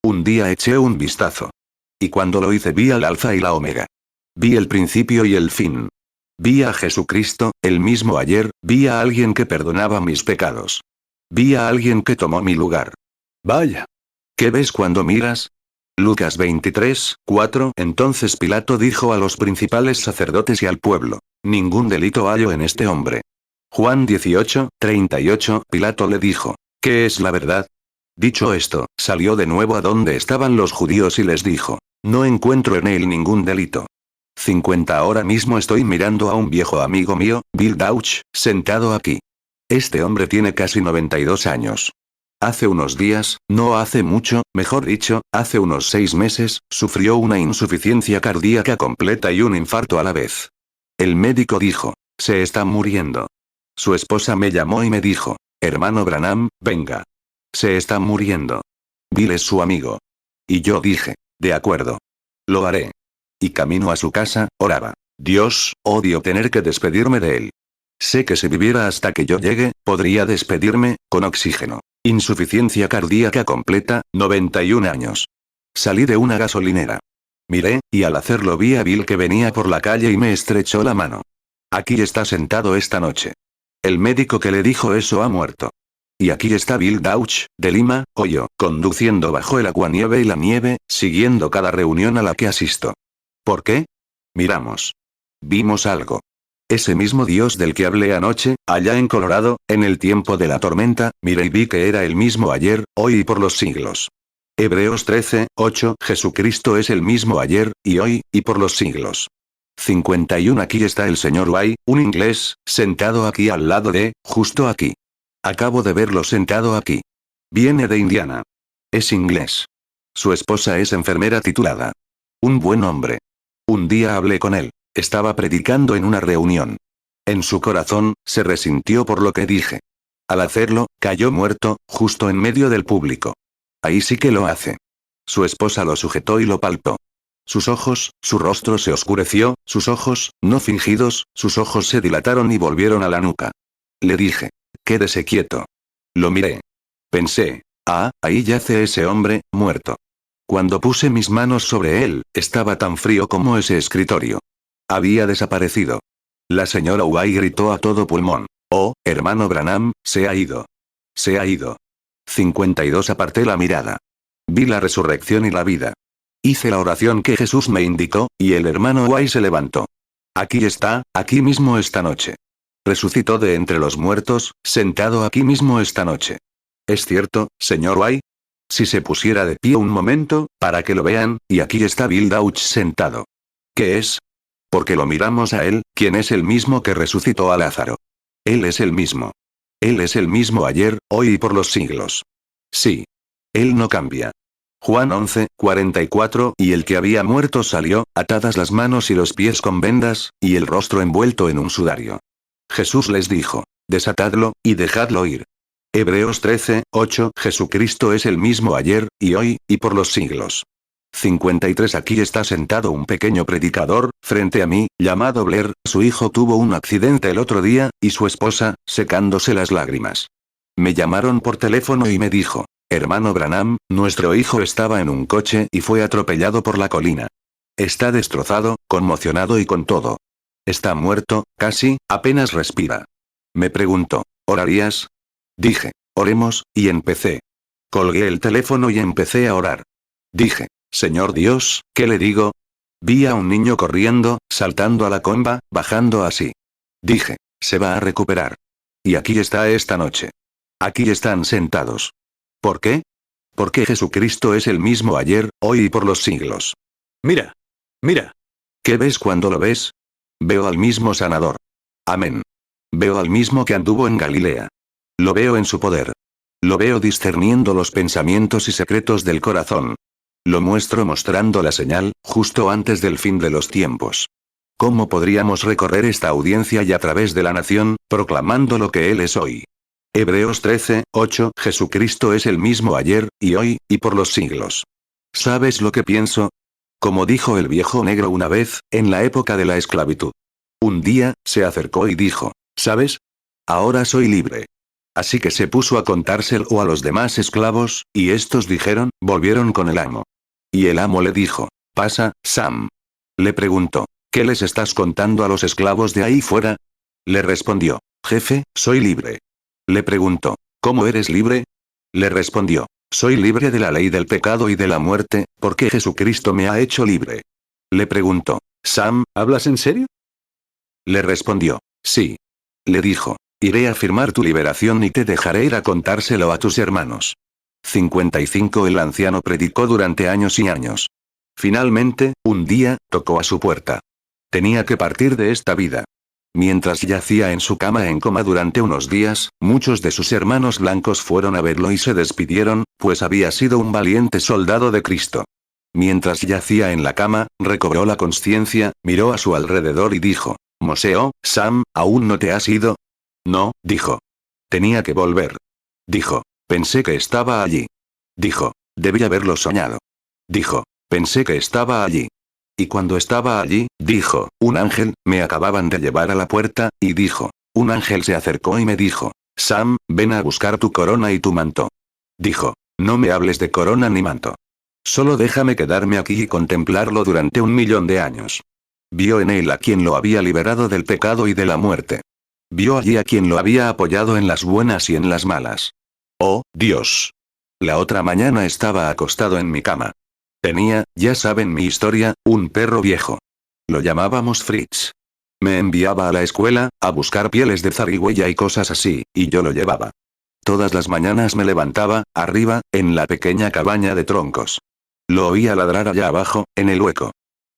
Un día eché un vistazo. Y cuando lo hice vi al Alfa y la Omega. Vi el principio y el fin. Vi a Jesucristo, el mismo ayer, vi a alguien que perdonaba mis pecados. Vi a alguien que tomó mi lugar. Vaya. ¿Qué ves cuando miras? Lucas 23, 4. Entonces Pilato dijo a los principales sacerdotes y al pueblo: ningún delito hallo en este hombre. Juan 18, 38. Pilato le dijo: ¿qué es la verdad? Dicho esto, salió de nuevo a donde estaban los judíos y les dijo: no encuentro en él ningún delito. 50. Ahora mismo estoy mirando a un viejo amigo mío, Bill Dauch, sentado aquí. Este hombre tiene casi 92 años. Hace unos días, no hace mucho, mejor dicho, hace unos 6 meses, sufrió una insuficiencia cardíaca completa y un infarto a la vez. El médico dijo: se está muriendo. Su esposa me llamó y me dijo: hermano Branham, venga. Se está muriendo. Bill es su amigo. Y yo dije: de acuerdo. Lo haré. Y camino a su casa, oraba: Dios, odio tener que despedirme de él. Sé que si viviera hasta que yo llegue, podría despedirme, con oxígeno. Insuficiencia cardíaca completa, 91 años. Salí de una gasolinera. Miré, y al hacerlo vi a Bill que venía por la calle y me estrechó la mano. Aquí está sentado esta noche. El médico que le dijo eso ha muerto. Y aquí está Bill Dauch, de Lima, Ohio, conduciendo bajo el aguanieve y la nieve, siguiendo cada reunión a la que asisto. ¿Por qué? Miramos. Vimos algo. Ese mismo Dios del que hablé anoche, allá en Colorado, en el tiempo de la tormenta, miré y vi que era el mismo ayer, hoy y por los siglos. Hebreos 13, 8. Jesucristo es el mismo ayer, y hoy, y por los siglos. 51. Aquí está el señor White, un inglés, sentado aquí al lado de, justo aquí. Acabo de verlo sentado aquí. Viene de Indiana. Es inglés. Su esposa es enfermera titulada. Un buen hombre. Un día hablé con él. Estaba predicando en una reunión. En su corazón, se resintió por lo que dije. Al hacerlo, cayó muerto, justo en medio del público. Ahí sí que lo hace. Su esposa lo sujetó y lo palpó. Sus ojos, su rostro se oscureció, sus ojos, no fingidos, sus ojos se dilataron y volvieron a la nuca. Le dije: quédese quieto. Lo miré. Pensé: ahí yace ese hombre, muerto. Cuando puse mis manos sobre él, estaba tan frío como ese escritorio. Había desaparecido. La señora White gritó a todo pulmón: oh, hermano Branham, se ha ido. Se ha ido. 52. Aparté la mirada. Vi la resurrección y la vida. Hice la oración que Jesús me indicó, y el hermano White se levantó. Aquí está, aquí mismo esta noche. Resucitó de entre los muertos, sentado aquí mismo esta noche. ¿Es cierto, señor White? Si se pusiera de pie un momento, para que lo vean, y aquí está Bill Dauch sentado. ¿Qué es? Porque lo miramos a él, quien es el mismo que resucitó a Lázaro. Él es el mismo. Él es el mismo ayer, hoy y por los siglos. Sí. Él no cambia. Juan 11, 44. Y el que había muerto salió, atadas las manos y los pies con vendas, y el rostro envuelto en un sudario. Jesús les dijo: desatadlo, y dejadlo ir. Hebreos 13, 8. Jesucristo es el mismo ayer, y hoy, y por los siglos. 53. Aquí está sentado un pequeño predicador, frente a mí, llamado Blair. Su hijo tuvo un accidente el otro día, y su esposa, secándose las lágrimas. Me llamaron por teléfono y me dijo: hermano Branham, nuestro hijo estaba en un coche y fue atropellado por la colina. Está destrozado, conmocionado y con todo. Está muerto, casi, apenas respira. Me preguntó: ¿orarías? Dije: oremos, y empecé. Colgué el teléfono y empecé a orar. Dije: Señor Dios, ¿qué le digo? Vi a un niño corriendo, saltando a la comba, bajando así. Dije, se va a recuperar. Y aquí está esta noche. Aquí están sentados. ¿Por qué? Porque Jesucristo es el mismo ayer, hoy y por los siglos. Mira. Mira. ¿Qué ves cuando lo ves? Veo al mismo sanador. Amén. Veo al mismo que anduvo en Galilea. Lo veo en su poder. Lo veo discerniendo los pensamientos y secretos del corazón. Lo muestro mostrando la señal, justo antes del fin de los tiempos. ¿Cómo podríamos recorrer esta audiencia y a través de la nación, proclamando lo que Él es hoy? Hebreos 13, 8. Jesucristo es el mismo ayer, y hoy, y por los siglos. ¿Sabes lo que pienso? Como dijo el viejo negro una vez, en la época de la esclavitud. Un día, se acercó y dijo, ¿sabes? Ahora soy libre. Así que se puso a contárselo a los demás esclavos, y estos dijeron, volvieron con el amo. Y el amo le dijo, pasa, Sam. Le preguntó, ¿qué les estás contando a los esclavos de ahí fuera? Le respondió, jefe, soy libre. Le preguntó, ¿cómo eres libre? Le respondió, soy libre de la ley del pecado y de la muerte, porque Jesucristo me ha hecho libre. Le preguntó, Sam, ¿hablas en serio? Le respondió, sí. Le dijo, iré a firmar tu liberación y te dejaré ir a contárselo a tus hermanos. 55. El anciano predicó durante años y años. Finalmente, un día, tocó a su puerta. Tenía que partir de esta vida. Mientras yacía en su cama en coma durante unos días, muchos de sus hermanos blancos fueron a verlo y se despidieron, pues había sido un valiente soldado de Cristo. Mientras yacía en la cama, recobró la conciencia, miró a su alrededor y dijo, Moseo, Sam, ¿aún no te has ido? No, dijo. Tenía que volver. Dijo, pensé que estaba allí. Dijo, debí haberlo soñado. Dijo, pensé que estaba allí. Y cuando estaba allí, dijo, un ángel, me acababan de llevar a la puerta, y dijo, un ángel se acercó y me dijo, Sam, ven a buscar tu corona y tu manto. Dijo, no me hables de corona ni manto. Solo déjame quedarme aquí y contemplarlo durante 1.000.000 de años. Vio en él a quien lo había liberado del pecado y de la muerte. Vio allí a quien lo había apoyado en las buenas y en las malas. Oh, Dios. La otra mañana estaba acostado en mi cama. Tenía, ya saben mi historia, un perro viejo. Lo llamábamos Fritz. Me enviaba a la escuela, a buscar pieles de zarigüeya y cosas así, y yo lo llevaba. Todas las mañanas me levantaba, arriba, en la pequeña cabaña de troncos. Lo oía ladrar allá abajo, en el hueco.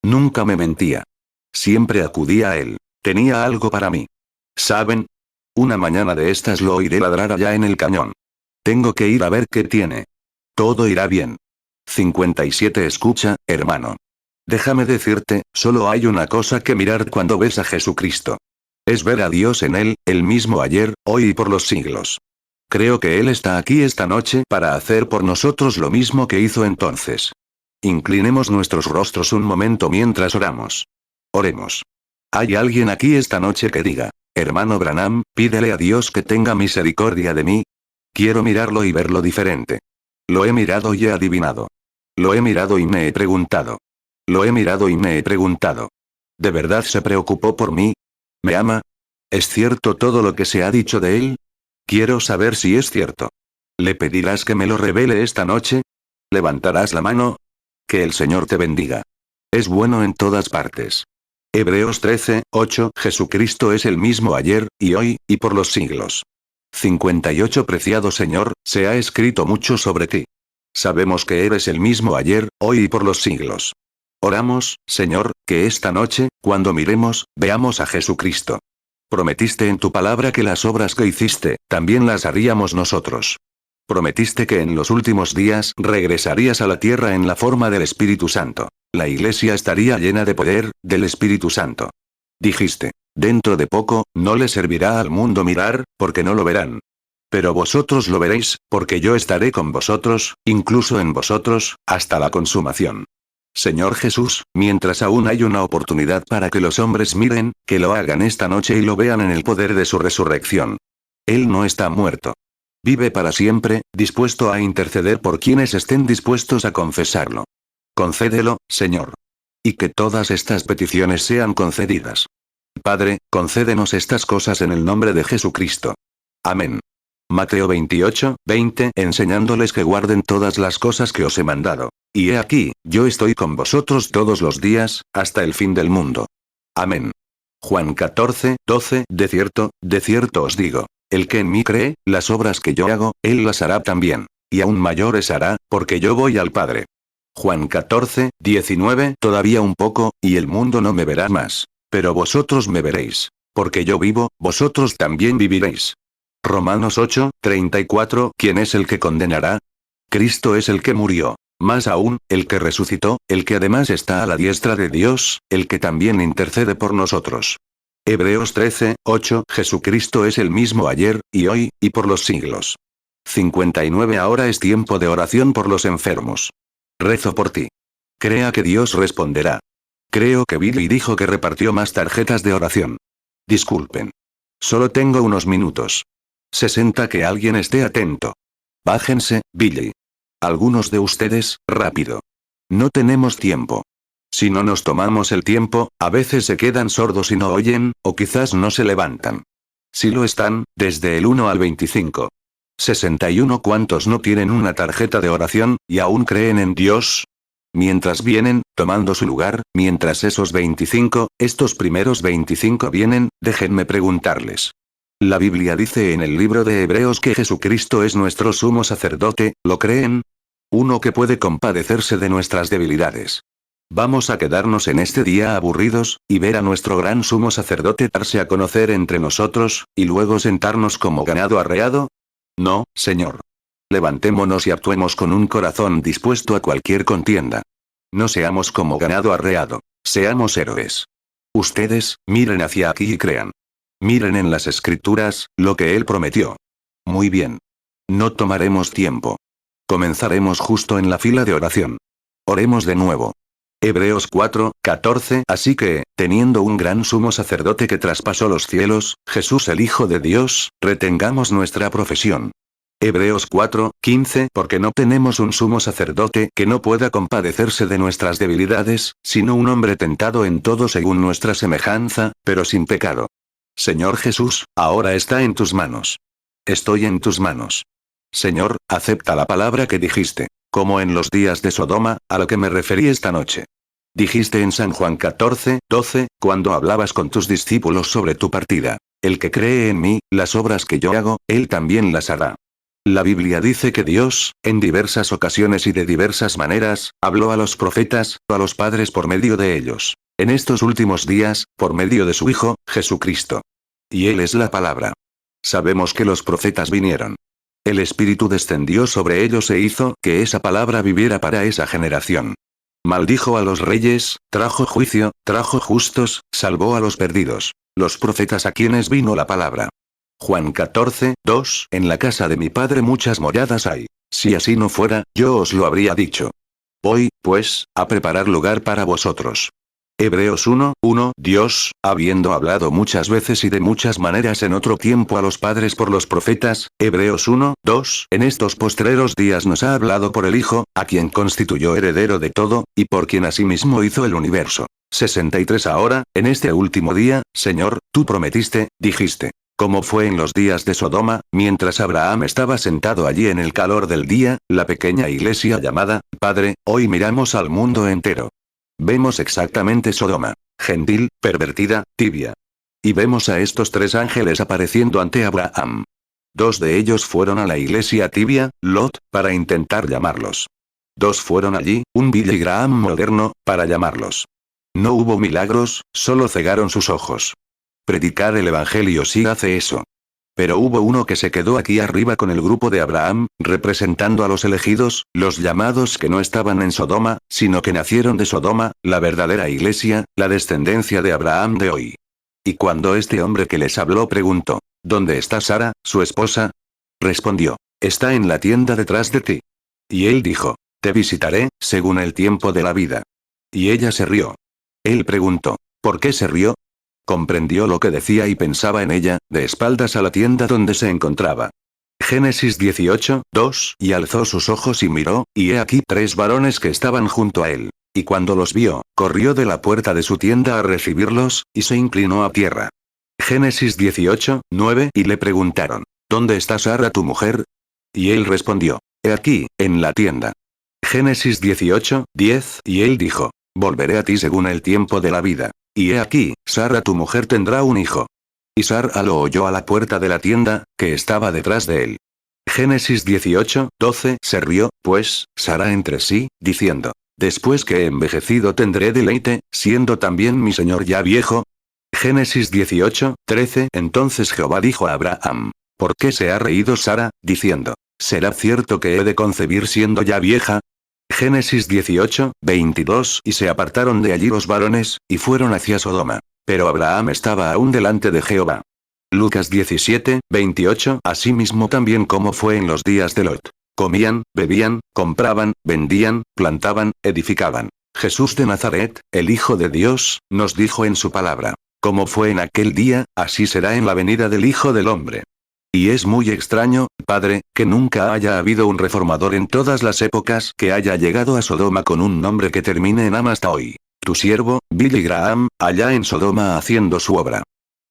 Nunca me mentía. Siempre acudía a él. Tenía algo para mí. ¿Saben? Una mañana de estas lo oiré ladrar allá en el cañón. Tengo que ir a ver qué tiene. Todo irá bien. 57. Escucha, hermano. Déjame decirte, solo hay una cosa que mirar cuando ves a Jesucristo. Es ver a Dios en él, el mismo ayer, hoy y por los siglos. Creo que Él está aquí esta noche para hacer por nosotros lo mismo que hizo entonces. Inclinemos nuestros rostros un momento mientras oramos. Oremos. ¿Hay alguien aquí esta noche que diga, hermano Branham, pídele a Dios que tenga misericordia de mí? Quiero mirarlo y verlo diferente. Lo he mirado y he adivinado. Lo he mirado y me he preguntado. Lo he mirado y me he preguntado. ¿De verdad se preocupó por mí? ¿Me ama? ¿Es cierto todo lo que se ha dicho de él? Quiero saber si es cierto. ¿Le pedirás que me lo revele esta noche? ¿Levantarás la mano? Que el Señor te bendiga. Es bueno en todas partes. Hebreos 13, 8. Jesucristo es el mismo ayer, y hoy, y por los siglos. 58. Preciado Señor, se ha escrito mucho sobre ti. Sabemos que eres el mismo ayer, hoy y por los siglos. Oramos, Señor, que esta noche, cuando miremos, veamos a Jesucristo. Prometiste en tu palabra que las obras que hiciste, también las haríamos nosotros. Prometiste que en los últimos días regresarías a la tierra en la forma del Espíritu Santo. La iglesia estaría llena de poder, del Espíritu Santo. Dijiste, dentro de poco, no le servirá al mundo mirar, porque no lo verán. Pero vosotros lo veréis, porque yo estaré con vosotros, incluso en vosotros, hasta la consumación. Señor Jesús, mientras aún hay una oportunidad para que los hombres miren, que lo hagan esta noche y lo vean en el poder de su resurrección. Él no está muerto. Vive para siempre, dispuesto a interceder por quienes estén dispuestos a confesarlo. Concédelo, Señor. Y que todas estas peticiones sean concedidas. Padre, concédenos estas cosas en el nombre de Jesucristo. Amén. Mateo 28, 20. Enseñándoles que guarden todas las cosas que os he mandado. Y he aquí, yo estoy con vosotros todos los días, hasta el fin del mundo. Amén. Juan 14:12. De cierto os digo, el que en mí cree, las obras que yo hago, él las hará también. Y aún mayores hará, porque yo voy al Padre. Juan 14:19. Todavía un poco, y el mundo no me verá más. Pero vosotros me veréis. Porque yo vivo, vosotros también viviréis. Romanos 8:34. ¿Quién es el que condenará? Cristo es el que murió. Más aún, el que resucitó, el que además está a la diestra de Dios, el que también intercede por nosotros. Hebreos 13:8. Jesucristo es el mismo ayer, y hoy, y por los siglos. 59. Ahora es tiempo de oración por los enfermos. Rezo por ti. Crea que Dios responderá. Creo que Billy dijo que repartió más tarjetas de oración. Disculpen. Solo tengo unos minutos. 60. Que alguien esté atento. Bájense, Billy. Algunos de ustedes, rápido. No tenemos tiempo. Si no nos tomamos el tiempo, a veces se quedan sordos y no oyen, o quizás no se levantan. Si lo están, desde el 1 al 25. 61. ¿Cuántos no tienen una tarjeta de oración, y aún creen en Dios? Mientras vienen, tomando su lugar, mientras esos 25, estos primeros 25 vienen, déjenme preguntarles. La Biblia dice en el libro de Hebreos que Jesucristo es nuestro sumo sacerdote, ¿lo creen? Uno que puede compadecerse de nuestras debilidades. ¿Vamos a quedarnos en este día aburridos, y ver a nuestro gran sumo sacerdote darse a conocer entre nosotros, y luego sentarnos como ganado arreado? No, Señor. Levantémonos y actuemos con un corazón dispuesto a cualquier contienda. No seamos como ganado arreado, seamos héroes. Ustedes, miren hacia aquí y crean. Miren en las escrituras, lo que él prometió. Muy bien. No tomaremos tiempo. Comenzaremos justo en la fila de oración. Oremos de nuevo. Hebreos 4:14. Así que, teniendo un gran sumo sacerdote que traspasó los cielos, Jesús el Hijo de Dios, retengamos nuestra profesión. Hebreos 4:15. Porque no tenemos un sumo sacerdote que no pueda compadecerse de nuestras debilidades, sino un hombre tentado en todo según nuestra semejanza, pero sin pecado. Señor Jesús, ahora está en tus manos. Estoy en tus manos. Señor, acepta la palabra que dijiste, como en los días de Sodoma, a lo que me referí esta noche. Dijiste en San Juan 14:12, cuando hablabas con tus discípulos sobre tu partida, el que cree en mí, las obras que yo hago, él también las hará. La Biblia dice que Dios, en diversas ocasiones y de diversas maneras, habló a los profetas, a los padres por medio de ellos. En estos últimos días, por medio de su Hijo, Jesucristo. Y Él es la palabra. Sabemos que los profetas vinieron. El Espíritu descendió sobre ellos e hizo que esa palabra viviera para esa generación. Maldijo a los reyes, trajo juicio, trajo justos, salvó a los perdidos. Los profetas a quienes vino la palabra. Juan 14:2. En la casa de mi Padre muchas moradas hay. Si así no fuera, yo os lo habría dicho. Voy, pues, a preparar lugar para vosotros. Hebreos 1:1. Dios, habiendo hablado muchas veces y de muchas maneras en otro tiempo a los padres por los profetas, Hebreos 1:2. En estos postreros días nos ha hablado por el Hijo, a quien constituyó heredero de todo, y por quien asimismo hizo el universo. 63. Ahora, en este último día, Señor, tú prometiste, dijiste. Como fue en los días de Sodoma, mientras Abraham estaba sentado allí en el calor del día, la pequeña iglesia llamada, Padre, hoy miramos al mundo entero. Vemos exactamente Sodoma. Gentil, pervertida, tibia. Y vemos a estos tres ángeles apareciendo ante Abraham. Dos de ellos fueron a la iglesia tibia, Lot, para intentar llamarlos. Dos fueron allí, un Billy Graham moderno, para llamarlos. No hubo milagros, solo cegaron sus ojos. Predicar el evangelio sí hace eso. Pero hubo uno que se quedó aquí arriba con el grupo de Abraham, representando a los elegidos, los llamados que no estaban en Sodoma, sino que nacieron de Sodoma, la verdadera iglesia, la descendencia de Abraham de hoy. Y cuando este hombre que les habló preguntó, ¿dónde está Sara, su esposa? Respondió, está en la tienda detrás de ti. Y él dijo, te visitaré, según el tiempo de la vida. Y ella se rió. Él preguntó, ¿por qué se rió? Comprendió lo que decía y pensaba en ella, de espaldas a la tienda donde se encontraba. Génesis 18:2. Y alzó sus ojos y miró, y he aquí tres varones que estaban junto a él. Y cuando los vio, corrió de la puerta de su tienda a recibirlos, y se inclinó a tierra. Génesis 18:9. Y le preguntaron, ¿dónde está Sara tu mujer? Y él respondió, he aquí, en la tienda. Génesis 18, 10, y él dijo: Volveré a ti según el tiempo de la vida. Y he aquí, Sara tu mujer tendrá un hijo. Y Sara lo oyó a la puerta de la tienda, que estaba detrás de él. Génesis 18, 12, se rió, pues, Sara entre sí, diciendo: Después que he envejecido tendré deleite, siendo también mi señor ya viejo. Génesis 18, 13, entonces Jehová dijo a Abraham: ¿Por qué se ha reído Sara, diciendo: ¿Será cierto que he de concebir siendo ya vieja? Génesis 18, 22, y se apartaron de allí los varones, y fueron hacia Sodoma. Pero Abraham estaba aún delante de Jehová. Lucas 17, 28, asimismo también como fue en los días de Lot. Comían, bebían, compraban, vendían, plantaban, edificaban. Jesús de Nazaret, el Hijo de Dios, nos dijo en su palabra: como fue en aquel día, así será en la venida del Hijo del Hombre. Y es muy extraño, Padre, que nunca haya habido un reformador en todas las épocas que haya llegado a Sodoma con un nombre que termine en am hasta hoy. Tu siervo, Billy Graham, allá en Sodoma haciendo su obra.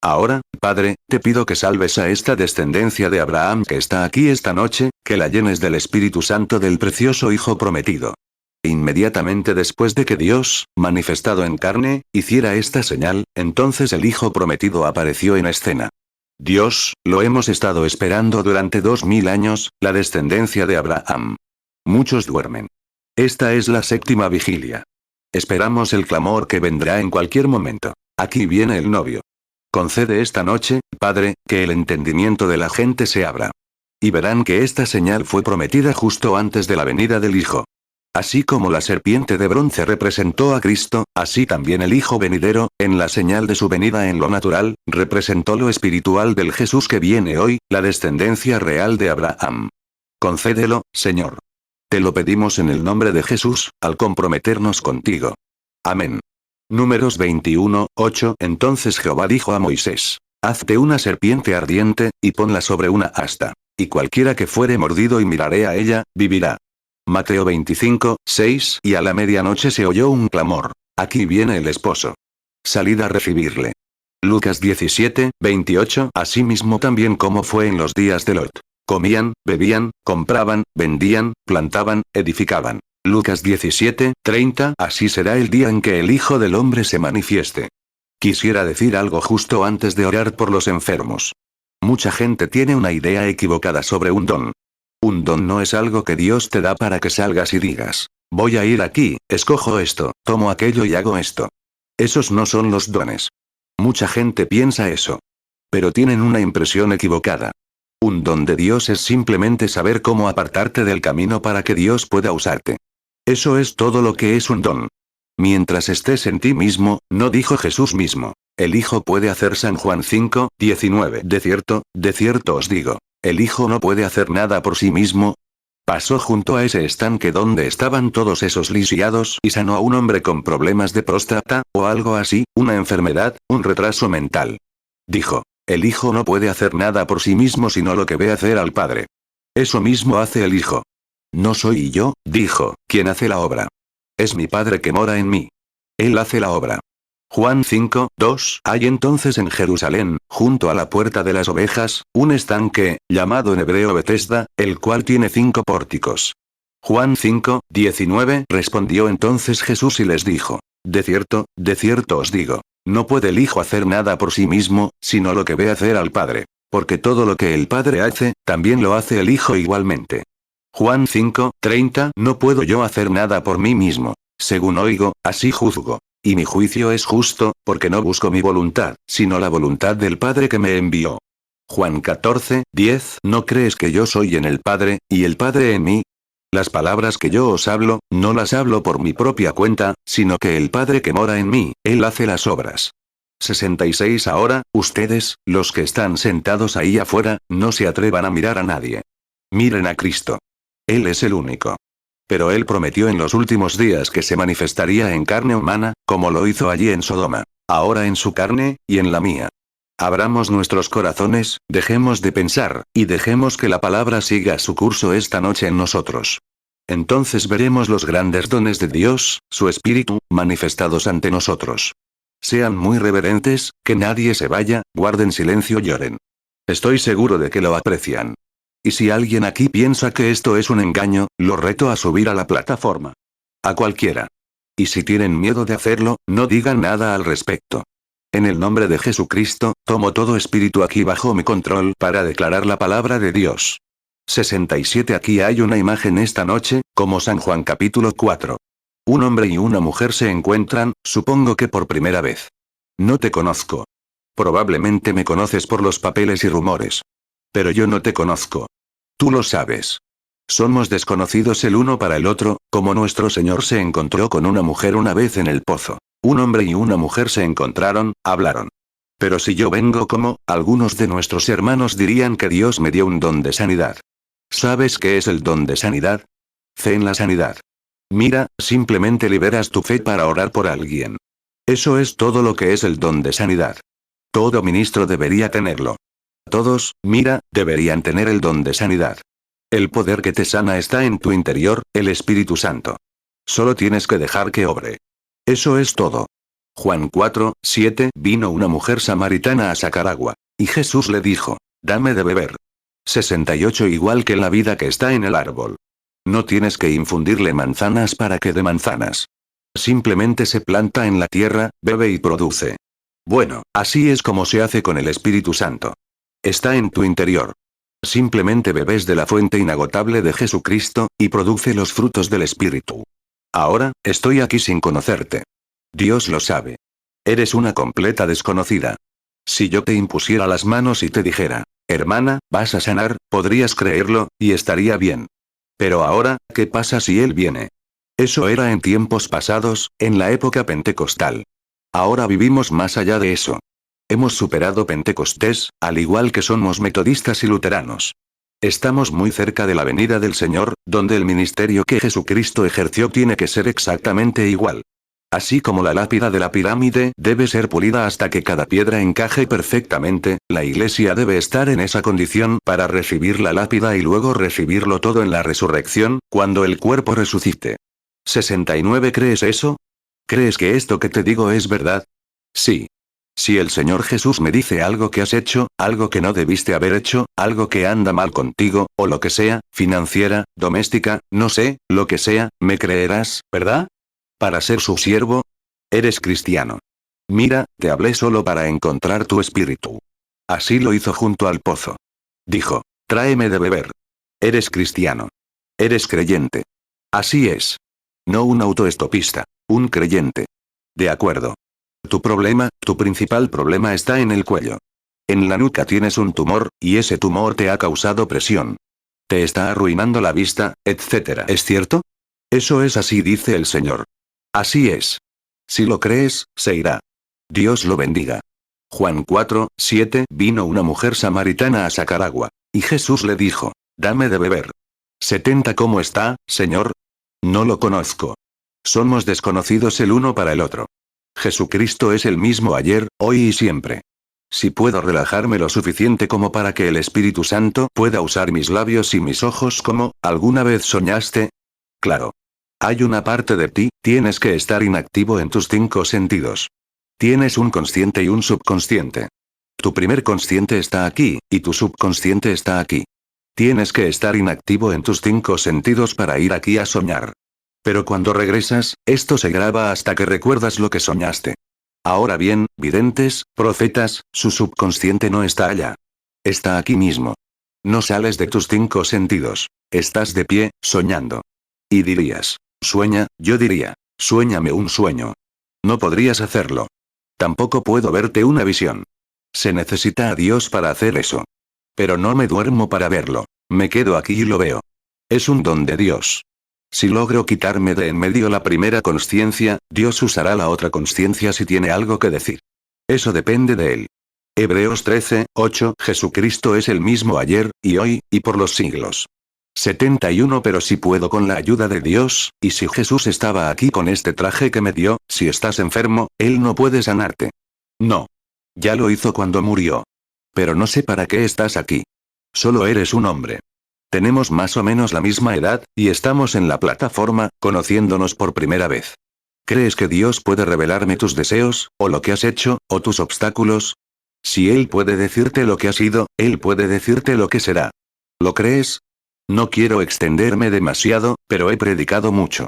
Ahora, Padre, te pido que salves a esta descendencia de Abraham que está aquí esta noche, que la llenes del Espíritu Santo del precioso Hijo prometido. Inmediatamente después de que Dios, manifestado en carne, hiciera esta señal, entonces el Hijo prometido apareció en escena. Dios, lo hemos estado esperando durante 2000 años, la descendencia de Abraham. Muchos duermen. Esta es la séptima vigilia. Esperamos el clamor que vendrá en cualquier momento. Aquí viene el novio. Concede esta noche, Padre, que el entendimiento de la gente se abra. Y verán que esta señal fue prometida justo antes de la venida del Hijo. Así como la serpiente de bronce representó a Cristo, así también el Hijo venidero, en la señal de su venida en lo natural, representó lo espiritual del Jesús que viene hoy, la descendencia real de Abraham. Concédelo, Señor. Te lo pedimos en el nombre de Jesús, al comprometernos contigo. Amén. Números 21, 8. Entonces Jehová dijo a Moisés: Hazte una serpiente ardiente, y ponla sobre una asta. Y cualquiera que fuere mordido y mirare a ella, vivirá. Mateo 25, 6. Y a la medianoche se oyó un clamor: Aquí viene el esposo. Salid a recibirle. Lucas 17, 28. Asimismo también como fue en los días de Lot. Comían, bebían, compraban, vendían, plantaban, edificaban. Lucas 17, 30. Así será el día en que el Hijo del Hombre se manifieste. Quisiera decir algo justo antes de orar por los enfermos. Mucha gente tiene una idea equivocada sobre un don. Un don no es algo que Dios te da para que salgas y digas: voy a ir aquí, escojo esto, tomo aquello y hago esto. Esos no son los dones. Mucha gente piensa eso. Pero tienen una impresión equivocada. Un don de Dios es simplemente saber cómo apartarte del camino para que Dios pueda usarte. Eso es todo lo que es un don. Mientras estés en ti mismo, no dijo Jesús mismo. El Hijo puede hacer San Juan 5, 19. De cierto os digo. El Hijo no puede hacer nada por sí mismo. Pasó junto a ese estanque donde estaban todos esos lisiados y sanó a un hombre con problemas de próstata, o algo así, una enfermedad, un retraso mental. Dijo: el Hijo no puede hacer nada por sí mismo sino lo que ve hacer al Padre. Eso mismo hace el Hijo. No soy yo, dijo, quien hace la obra. Es mi Padre que mora en mí. Él hace la obra. Juan 5, 2. Hay entonces en Jerusalén, junto a la puerta de las ovejas, un estanque, llamado en hebreo Betesda, el cual tiene 5 pórticos. Juan 5, 19. Respondió entonces Jesús y les dijo: de cierto os digo, no puede el Hijo hacer nada por sí mismo, sino lo que ve hacer al Padre. Porque todo lo que el Padre hace, también lo hace el Hijo igualmente. Juan 5, 30. No puedo yo hacer nada por mí mismo. Según oigo, así juzgo. Y mi juicio es justo, porque no busco mi voluntad, sino la voluntad del Padre que me envió. Juan 14, 10. ¿No crees que yo soy en el Padre, y el Padre en mí? Las palabras que yo os hablo, no las hablo por mi propia cuenta, sino que el Padre que mora en mí, Él hace las obras. 66. Ahora, ustedes, los que están sentados ahí afuera, no se atrevan a mirar a nadie. Miren a Cristo. Él es el único. Pero Él prometió en los últimos días que se manifestaría en carne humana, como lo hizo allí en Sodoma, ahora en su carne, y en la mía. Abramos nuestros corazones, dejemos de pensar, y dejemos que la palabra siga su curso esta noche en nosotros. Entonces veremos los grandes dones de Dios, su Espíritu, manifestados ante nosotros. Sean muy reverentes, que nadie se vaya, guarden silencio, lloren. Estoy seguro de que lo aprecian. Y si alguien aquí piensa que esto es un engaño, lo reto a subir a la plataforma. A cualquiera. Y si tienen miedo de hacerlo, no digan nada al respecto. En el nombre de Jesucristo, tomo todo espíritu aquí bajo mi control para declarar la palabra de Dios. 67 Aquí hay una imagen esta noche, como San Juan capítulo 4. Un hombre y una mujer se encuentran, supongo que por primera vez. No te conozco. Probablemente me conoces por los papeles y rumores. Pero yo no te conozco. Tú lo sabes. Somos desconocidos el uno para el otro, como nuestro Señor se encontró con una mujer una vez en el pozo. Un hombre y una mujer se encontraron, hablaron. Pero si yo vengo como, algunos de nuestros hermanos dirían que Dios me dio un don de sanidad. ¿Sabes qué es el don de sanidad? Fe en la sanidad. Mira, simplemente liberas tu fe para orar por alguien. Eso es todo lo que es el don de sanidad. Todo ministro debería tenerlo. Todos, mira, deberían tener el don de sanidad. El poder que te sana está en tu interior, el Espíritu Santo. Solo tienes que dejar que obre. Eso es todo. Juan 4, 7 Vino una mujer samaritana a sacar agua. Y Jesús le dijo, dame de beber. 68 Igual que la vida que está en el árbol. No tienes que infundirle manzanas para que dé manzanas. Simplemente se planta en la tierra, bebe y produce. Bueno, así es como se hace con el Espíritu Santo. Está en tu interior. Simplemente bebes de la fuente inagotable de Jesucristo, y produce los frutos del Espíritu. Ahora, estoy aquí sin conocerte. Dios lo sabe. Eres una completa desconocida. Si yo te impusiera las manos y te dijera, hermana, vas a sanar, podrías creerlo, y estaría bien. Pero ahora, ¿qué pasa si Él viene? Eso era en tiempos pasados, en la época pentecostal. Ahora vivimos más allá de eso. Hemos superado Pentecostés, al igual que somos metodistas y luteranos. Estamos muy cerca de la venida del Señor, donde el ministerio que Jesucristo ejerció tiene que ser exactamente igual. Así como la lápida de la pirámide debe ser pulida hasta que cada piedra encaje perfectamente, la iglesia debe estar en esa condición para recibir la lápida y luego recibirlo todo en la resurrección, cuando el cuerpo resucite. 69 ¿Crees eso? ¿Crees que esto que te digo es verdad? Sí. Si el Señor Jesús me dice algo que has hecho, algo que no debiste haber hecho, algo que anda mal contigo, o lo que sea, financiera, doméstica, no sé, lo que sea, me creerás, ¿verdad? Para ser su siervo. Eres cristiano. Mira, te hablé solo para encontrar tu espíritu. Así lo hizo junto al pozo. Dijo, tráeme de beber. Eres cristiano. Eres creyente. Así es. No un autoestopista, un creyente. De acuerdo. Tu principal problema está en el cuello. En la nuca tienes un tumor, y ese tumor te ha causado presión. Te está arruinando la vista, etc. ¿Es cierto? Eso es así, dice el Señor. Así es. Si lo crees, se irá. Dios lo bendiga. Juan 4, 7 Vino una mujer samaritana a sacar agua. Y Jesús le dijo, dame de beber. 70 ¿Cómo está, Señor? No lo conozco. Somos desconocidos el uno para el otro. Jesucristo es el mismo ayer, hoy y siempre. Si puedo relajarme lo suficiente como para que el Espíritu Santo pueda usar mis labios y mis ojos como, ¿alguna vez soñaste? Claro. Hay una parte de ti, tienes que estar inactivo en tus 5 sentidos. Tienes un consciente y un subconsciente. Tu primer consciente está aquí, y tu subconsciente está aquí. Tienes que estar inactivo en tus 5 sentidos para ir aquí a soñar. Pero cuando regresas, esto se graba hasta que recuerdas lo que soñaste. Ahora bien, videntes, profetas, su subconsciente no está allá. Está aquí mismo. No sales de tus 5 sentidos. Estás de pie, soñando. Y dirías, sueña, yo diría, suéñame un sueño. No podrías hacerlo. Tampoco puedo verte una visión. Se necesita a Dios para hacer eso. Pero no me duermo para verlo. Me quedo aquí y lo veo. Es un don de Dios. Si logro quitarme de en medio la primera consciencia, Dios usará la otra consciencia si tiene algo que decir. Eso depende de Él. Hebreos 13, 8 Jesucristo es el mismo ayer, y hoy, y por los siglos. 71 Pero si puedo con la ayuda de Dios, y si Jesús estaba aquí con este traje que me dio, si estás enfermo, Él no puede sanarte. No. Ya lo hizo cuando murió. Pero no sé para qué estás aquí. Solo eres un hombre. Tenemos más o menos la misma edad, y estamos en la plataforma, conociéndonos por primera vez. ¿Crees que Dios puede revelarme tus deseos, o lo que has hecho, o tus obstáculos? Si Él puede decirte lo que has sido, Él puede decirte lo que será. ¿Lo crees? No quiero extenderme demasiado, pero he predicado mucho.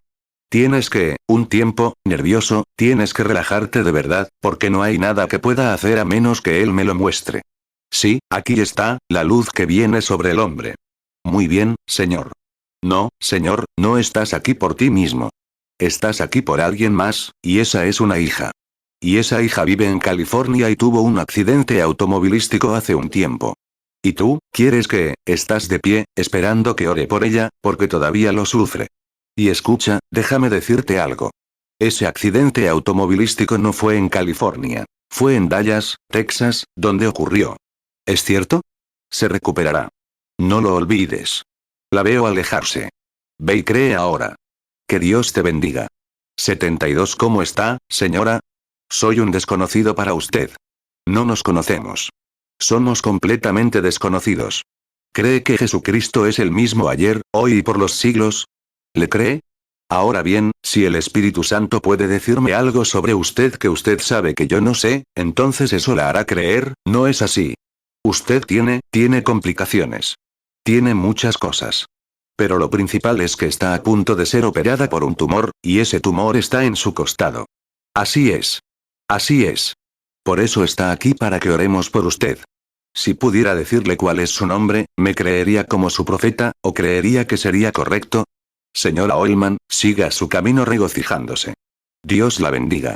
Tienes que, un tiempo, nervioso, tienes que relajarte de verdad, porque no hay nada que pueda hacer a menos que él me lo muestre. Sí, aquí está, la luz que viene sobre el hombre. Muy bien, señor. No, señor, no estás aquí por ti mismo. Estás aquí por alguien más, y esa es una hija. Y esa hija vive en California y tuvo un accidente automovilístico hace un tiempo. Y tú, ¿quieres que, estás de pie, esperando que ore por ella, porque todavía lo sufre? Y escucha, déjame decirte algo. Ese accidente automovilístico no fue en California. Fue en Dallas, Texas, donde ocurrió. ¿Es cierto? Se recuperará. No lo olvides. La veo alejarse. Ve y cree ahora. Que Dios te bendiga. 72. ¿Cómo está, señora? Soy un desconocido para usted. No nos conocemos. Somos completamente desconocidos. ¿Cree que Jesucristo es el mismo ayer, hoy y por los siglos? ¿Le cree? Ahora bien, si el Espíritu Santo puede decirme algo sobre usted que usted sabe que yo no sé, entonces eso la hará creer, ¿no es así? Usted tiene complicaciones. Tiene muchas cosas. Pero lo principal es que está a punto de ser operada por un tumor, y ese tumor está en su costado. Así es. Así es. Por eso está aquí para que oremos por usted. Si pudiera decirle cuál es su nombre, ¿me creería como su profeta, o creería que sería correcto? Señora Oilman, siga su camino regocijándose. Dios la bendiga.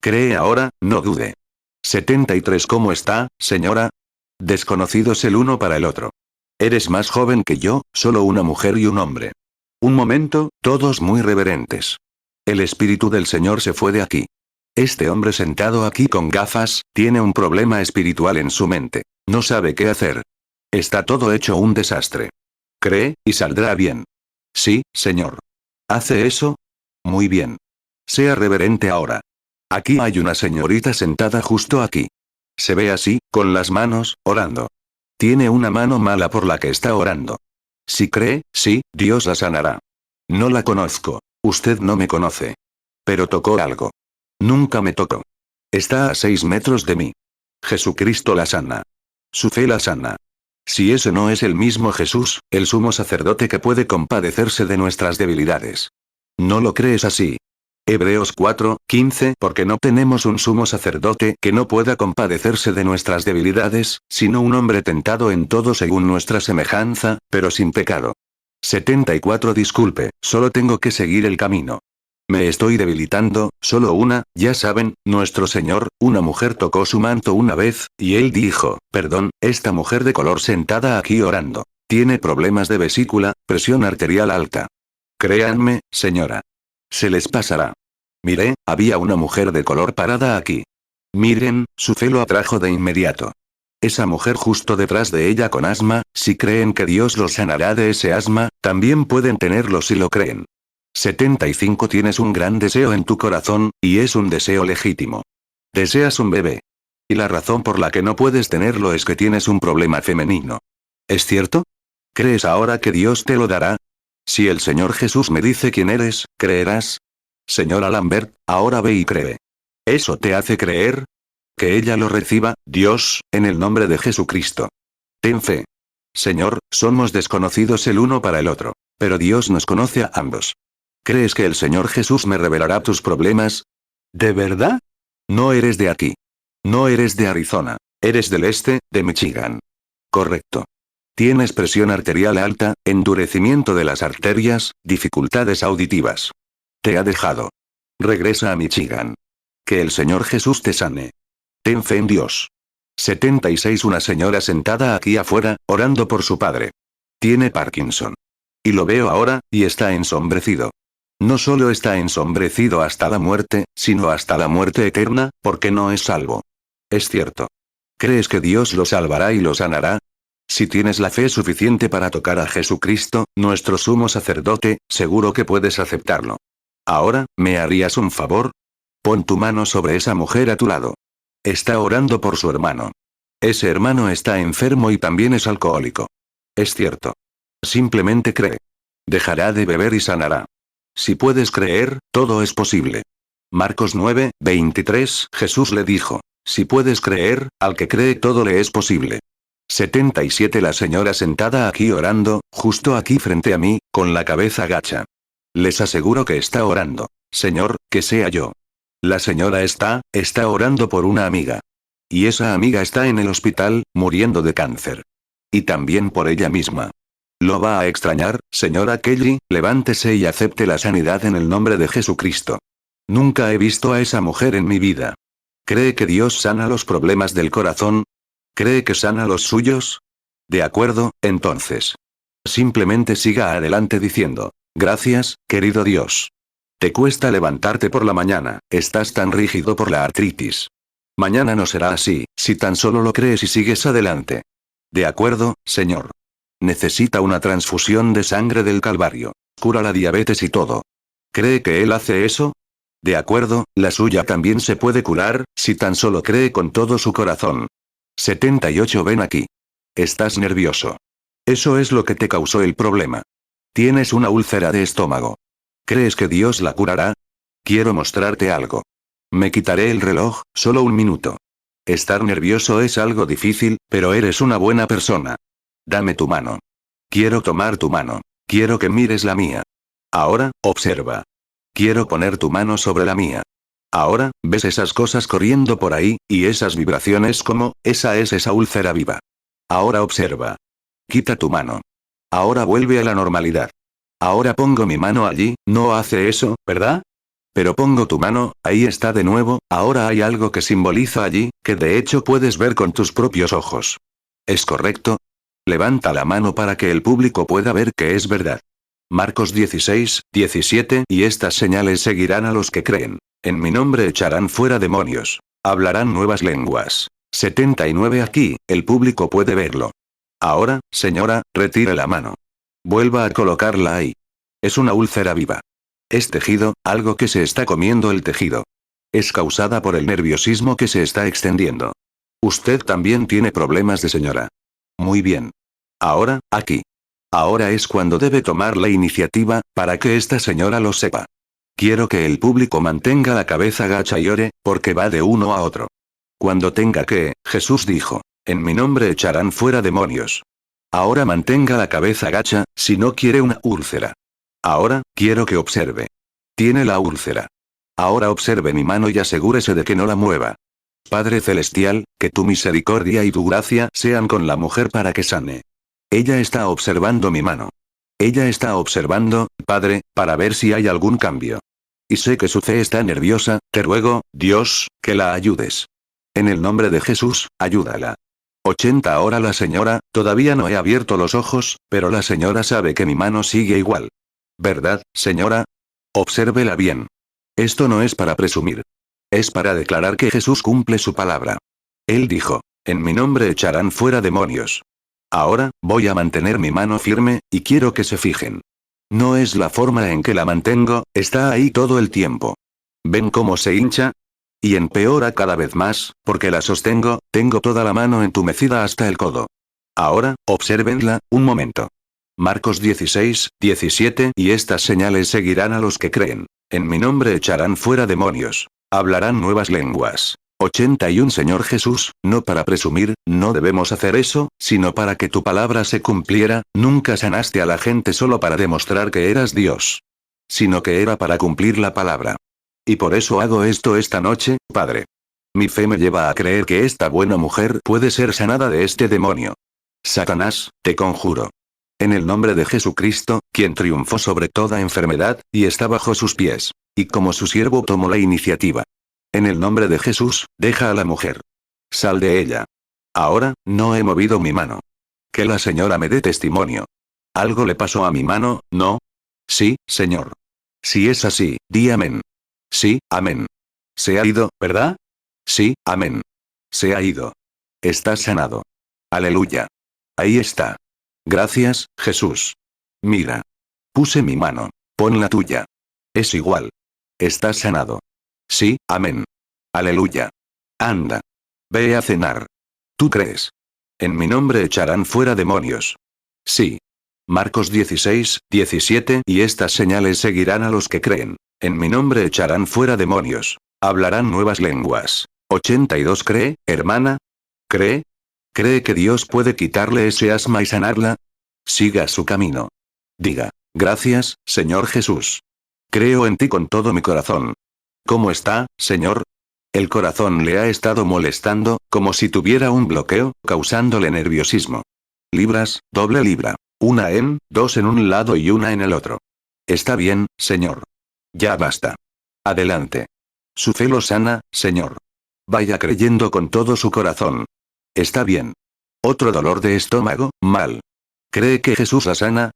Cree ahora, no dude. 73. ¿Cómo está, señora? Desconocidos el uno para el otro. Eres más joven que yo, solo una mujer y un hombre. Un momento, todos muy reverentes. El Espíritu del Señor se fue de aquí. Este hombre sentado aquí con gafas, tiene un problema espiritual en su mente. No sabe qué hacer. Está todo hecho un desastre. Cree, y saldrá bien. Sí, señor. ¿Hace eso? Muy bien. Sea reverente ahora. Aquí hay una señorita sentada justo aquí. Se ve así, con las manos, orando. Tiene una mano mala por la que está orando. Si cree, sí, Dios la sanará. No la conozco. Usted no me conoce. Pero tocó algo. Nunca me tocó. Está a 6 metros de mí. Jesucristo la sana. Su fe la sana. Si ese no es el mismo Jesús, el sumo sacerdote que puede compadecerse de nuestras debilidades. ¿No lo crees así? Hebreos 4:15. Porque no tenemos un sumo sacerdote que no pueda compadecerse de nuestras debilidades, sino un hombre tentado en todo según nuestra semejanza, pero sin pecado. 74. Disculpe, solo tengo que seguir el camino. Me estoy debilitando, solo ya saben, nuestro Señor, una mujer tocó su manto una vez, y él dijo, perdón, esta mujer de color sentada aquí orando. Tiene problemas de vesícula, presión arterial alta. Créanme, señora. Se les pasará. Miré, había una mujer de color parada aquí. Miren, su fe lo atrajo de inmediato. Esa mujer justo detrás de ella con asma, si creen que Dios los sanará de ese asma, también pueden tenerlo si lo creen. 75. Tienes un gran deseo en tu corazón, y es un deseo legítimo. Deseas un bebé. Y la razón por la que no puedes tenerlo es que tienes un problema femenino. ¿Es cierto? ¿Crees ahora que Dios te lo dará? Si el Señor Jesús me dice quién eres, ¿creerás? Señora Lambert, ahora ve y cree. ¿Eso te hace creer? Que ella lo reciba, Dios, en el nombre de Jesucristo. Ten fe. Señor, somos desconocidos el uno para el otro. Pero Dios nos conoce a ambos. ¿Crees que el Señor Jesús me revelará tus problemas? ¿De verdad? No eres de aquí. No eres de Arizona. Eres del este, de Michigan. Correcto. Tienes presión arterial alta, endurecimiento de las arterias, dificultades auditivas. Te ha dejado. Regresa a Michigan. Que el Señor Jesús te sane. Ten fe en Dios. 76. Una señora sentada aquí afuera, orando por su padre. Tiene Parkinson. Y lo veo ahora, y está ensombrecido. No solo está ensombrecido hasta la muerte, sino hasta la muerte eterna, porque no es salvo. Es cierto. ¿Crees que Dios lo salvará y lo sanará? Si tienes la fe suficiente para tocar a Jesucristo, nuestro sumo sacerdote, seguro que puedes aceptarlo. Ahora, ¿me harías un favor? Pon tu mano sobre esa mujer a tu lado. Está orando por su hermano. Ese hermano está enfermo y también es alcohólico. Es cierto. Simplemente cree. Dejará de beber y sanará. Si puedes creer, todo es posible. Marcos 9:23. Jesús le dijo, si puedes creer, al que cree todo le es posible. 77 La señora sentada aquí orando, justo aquí frente a mí, con la cabeza gacha. Les aseguro que está orando. Señor, que sea yo. La señora está orando por una amiga. Y esa amiga está en el hospital, muriendo de cáncer. Y también por ella misma. Lo va a extrañar, señora Kelly, levántese y acepte la sanidad en el nombre de Jesucristo. Nunca he visto a esa mujer en mi vida. ¿Cree que Dios sana los problemas del corazón? ¿Cree que sana los suyos? De acuerdo, entonces. Simplemente siga adelante diciendo, gracias, querido Dios. Te cuesta levantarte por la mañana, estás tan rígido por la artritis. Mañana no será así, si tan solo lo crees y sigues adelante. De acuerdo, Señor. Necesita una transfusión de sangre del Calvario. Cura la diabetes y todo. ¿Cree que Él hace eso? De acuerdo, la suya también se puede curar, si tan solo cree con todo su corazón. 78 Ven aquí. Estás nervioso. Eso es lo que te causó el problema. Tienes una úlcera de estómago. ¿Crees que Dios la curará? Quiero mostrarte algo. Me quitaré el reloj, solo un minuto. Estar nervioso es algo difícil, pero eres una buena persona. Dame tu mano. Quiero tomar tu mano. Quiero que mires la mía. Ahora, observa. Quiero poner tu mano sobre la mía. Ahora, ¿ves esas cosas corriendo por ahí, y esas vibraciones como, esa es esa úlcera viva? Ahora observa. Quita tu mano. Ahora vuelve a la normalidad. Ahora pongo mi mano allí, no hace eso, ¿verdad? Pero pongo tu mano, ahí está de nuevo, ahora hay algo que simboliza allí, que de hecho puedes ver con tus propios ojos. ¿Es correcto? Levanta la mano para que el público pueda ver que es verdad. Marcos 16, 17 Y estas señales seguirán a los que creen. En mi nombre echarán fuera demonios. Hablarán nuevas lenguas. 79 Aquí, el público puede verlo. Ahora, señora, retire la mano. Vuelva a colocarla ahí. Es una úlcera viva. Es tejido, algo que se está comiendo el tejido. Es causada por el nerviosismo que se está extendiendo. Usted también tiene problemas de señora. Muy bien. Ahora, aquí. Ahora es cuando debe tomar la iniciativa, para que esta señora lo sepa. Quiero que el público mantenga la cabeza gacha y ore, porque va de uno a otro. Cuando tenga que, Jesús dijo, en mi nombre echarán fuera demonios. Ahora mantenga la cabeza gacha, si no quiere una úlcera. Ahora, quiero que observe. Tiene la úlcera. Ahora observe mi mano y asegúrese de que no la mueva. Padre Celestial, que tu misericordia y tu gracia sean con la mujer para que sane. Ella está observando mi mano. Ella está observando, Padre, para ver si hay algún cambio. Y sé que su fe está nerviosa, te ruego, Dios, que la ayudes. En el nombre de Jesús, ayúdala. 80 Ahora la señora, todavía no he abierto los ojos, pero la señora sabe que mi mano sigue igual. ¿Verdad, señora? Obsérvela bien. Esto no es para presumir. Es para declarar que Jesús cumple su palabra. Él dijo, en mi nombre echarán fuera demonios. Ahora, voy a mantener mi mano firme, y quiero que se fijen. No es la forma en que la mantengo, está ahí todo el tiempo. ¿Ven cómo se hincha? Y empeora cada vez más, porque la sostengo, tengo toda la mano entumecida hasta el codo. Ahora, obsérvenla, un momento. Marcos 16, 17 Y estas señales seguirán a los que creen. En mi nombre echarán fuera demonios. Hablarán nuevas lenguas. 81 Señor Jesús, no para presumir, no debemos hacer eso, sino para que tu palabra se cumpliera, nunca sanaste a la gente solo para demostrar que eras Dios. Sino que era para cumplir la palabra. Y por eso hago esto esta noche, Padre. Mi fe me lleva a creer que esta buena mujer puede ser sanada de este demonio. Satanás, te conjuro. En el nombre de Jesucristo, quien triunfó sobre toda enfermedad, y está bajo sus pies. Y como su siervo tomó la iniciativa. En el nombre de Jesús, deja a la mujer. Sal de ella. Ahora, no he movido mi mano. Que la señora me dé testimonio. ¿Algo le pasó a mi mano, no? Sí, Señor. Si es así, di amén. Sí, amén. Se ha ido, ¿verdad? Sí, amén. Se ha ido. Está sanado. Aleluya. Ahí está. Gracias, Jesús. Mira. Puse mi mano. Pon la tuya. Es igual. Está sanado. Sí, amén. Aleluya. Anda. Ve a cenar. ¿Tú crees? En mi nombre echarán fuera demonios. Sí. Marcos 16, 17 Y estas señales seguirán a los que creen. En mi nombre echarán fuera demonios. Hablarán nuevas lenguas. 82 ¿Cree, hermana? ¿Cree? ¿Cree que Dios puede quitarle ese asma y sanarla? Siga su camino. Diga, gracias, Señor Jesús. Creo en ti con todo mi corazón. ¿Cómo está, Señor? El corazón le ha estado molestando, como si tuviera un bloqueo, causándole nerviosismo. Libras, doble libra. Dos en un lado y una en el otro. Está bien, Señor. Ya basta. Adelante. Su fe lo sana, Señor. Vaya creyendo con todo su corazón. Está bien. Otro dolor de estómago, mal. ¿Cree que Jesús la sana?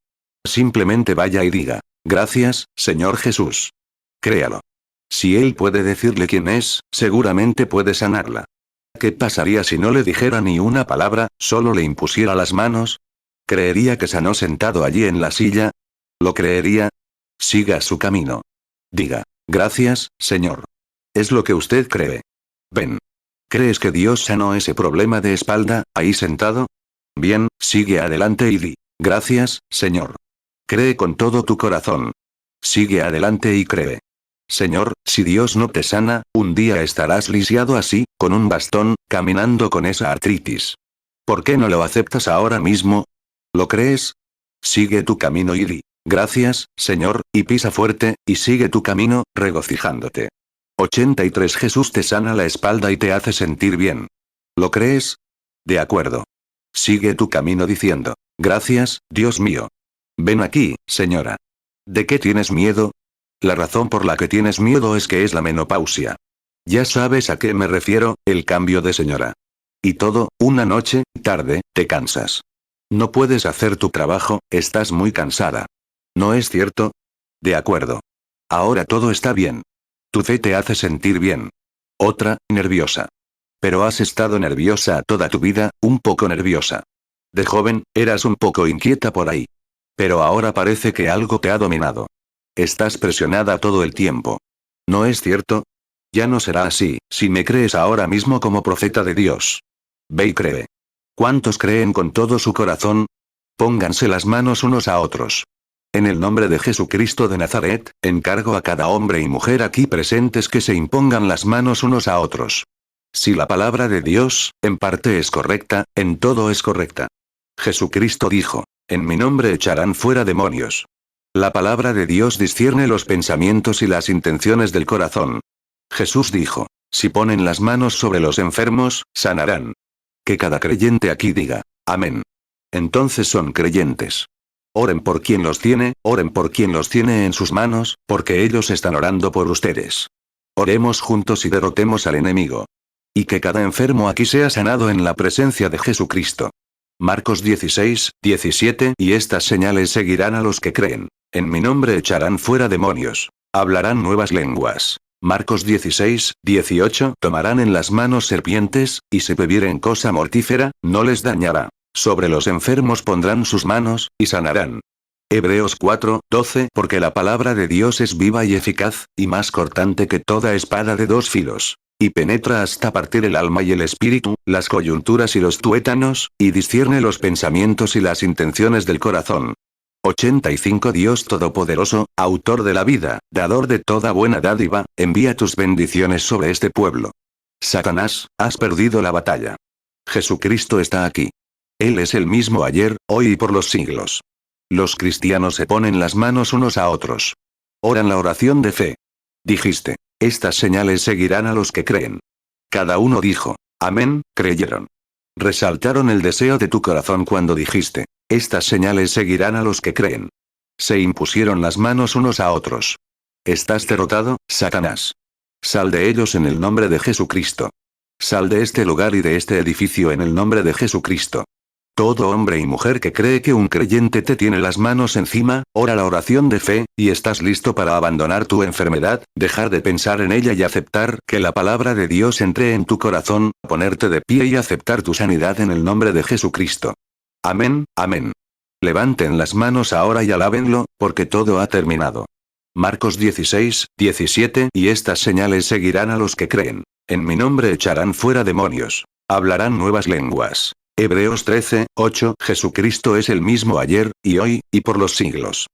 Simplemente vaya y diga, gracias, Señor Jesús. Créalo. Si Él puede decirle quién es, seguramente puede sanarla. ¿Qué pasaría si no le dijera ni una palabra, solo le impusiera las manos? ¿Creería que sanó sentado allí en la silla? ¿Lo creería? Siga su camino. Diga, gracias, Señor. Es lo que usted cree. Ven. ¿Crees que Dios sanó ese problema de espalda, ahí sentado? Bien, sigue adelante y di, gracias, Señor. Cree con todo tu corazón. Sigue adelante y cree. Señor, si Dios no te sana, un día estarás lisiado así, con un bastón, caminando con esa artritis. ¿Por qué no lo aceptas ahora mismo? ¿Lo crees? Sigue tu camino y di, gracias, Señor, y pisa fuerte, y sigue tu camino, regocijándote. 83 Jesús te sana la espalda y te hace sentir bien. ¿Lo crees? De acuerdo. Sigue tu camino diciendo, gracias, Dios mío. Ven aquí, señora. ¿De qué tienes miedo? La razón por la que tienes miedo es que es la menopausia. Ya sabes a qué me refiero, el cambio de señora. Y todo, una noche, tarde, te cansas. No puedes hacer tu trabajo, estás muy cansada. ¿No es cierto? De acuerdo. Ahora todo está bien. Tu fe te hace sentir bien. Otra, nerviosa. Pero has estado nerviosa toda tu vida, un poco nerviosa. De joven, eras un poco inquieta por ahí. Pero ahora parece que algo te ha dominado. Estás presionada todo el tiempo. ¿No es cierto? Ya no será así, si me crees ahora mismo como profeta de Dios. Ve y cree. ¿Cuántos creen con todo su corazón? Pónganse las manos unos a otros. En el nombre de Jesucristo de Nazaret, encargo a cada hombre y mujer aquí presentes que se impongan las manos unos a otros. Si la palabra de Dios, en parte es correcta, en todo es correcta. Jesucristo dijo, en mi nombre echarán fuera demonios. La palabra de Dios discierne los pensamientos y las intenciones del corazón. Jesús dijo, si ponen las manos sobre los enfermos, sanarán. Que cada creyente aquí diga, amén. Entonces son creyentes. Oren por quien los tiene en sus manos, porque ellos están orando por ustedes. Oremos juntos y derrotemos al enemigo. Y que cada enfermo aquí sea sanado en la presencia de Jesucristo. Marcos 16, 17 y estas señales seguirán a los que creen. En mi nombre echarán fuera demonios. Hablarán nuevas lenguas. Marcos 16, 18 tomarán en las manos serpientes, y si bebieren cosa mortífera, no les dañará. Sobre los enfermos pondrán sus manos, y sanarán. Hebreos 4, 12 porque la palabra de Dios es viva y eficaz, y más cortante que toda espada de dos filos. Y penetra hasta partir el alma y el espíritu, las coyunturas y los tuétanos, y discierne los pensamientos y las intenciones del corazón. 85 Dios Todopoderoso, autor de la vida, dador de toda buena dádiva, envía tus bendiciones sobre este pueblo. Satanás, has perdido la batalla. Jesucristo está aquí. Él es el mismo ayer, hoy y por los siglos. Los cristianos se ponen las manos unos a otros. Oran la oración de fe. Dijiste, estas señales seguirán a los que creen. Cada uno dijo, amén, creyeron. Resaltaron el deseo de tu corazón cuando dijiste, estas señales seguirán a los que creen. Se impusieron las manos unos a otros. Estás derrotado, Satanás. Sal de ellos en el nombre de Jesucristo. Sal de este lugar y de este edificio en el nombre de Jesucristo. Todo hombre y mujer que cree que un creyente te tiene las manos encima, ora la oración de fe, y estás listo para abandonar tu enfermedad, dejar de pensar en ella y aceptar que la palabra de Dios entre en tu corazón, ponerte de pie y aceptar tu sanidad en el nombre de Jesucristo. Amén, amén. Levanten las manos ahora y alábenlo, porque todo ha terminado. Marcos 16, 17 y estas señales seguirán a los que creen. En mi nombre echarán fuera demonios. Hablarán nuevas lenguas. Hebreos 13, 8 Jesucristo es el mismo ayer, y hoy, y por los siglos.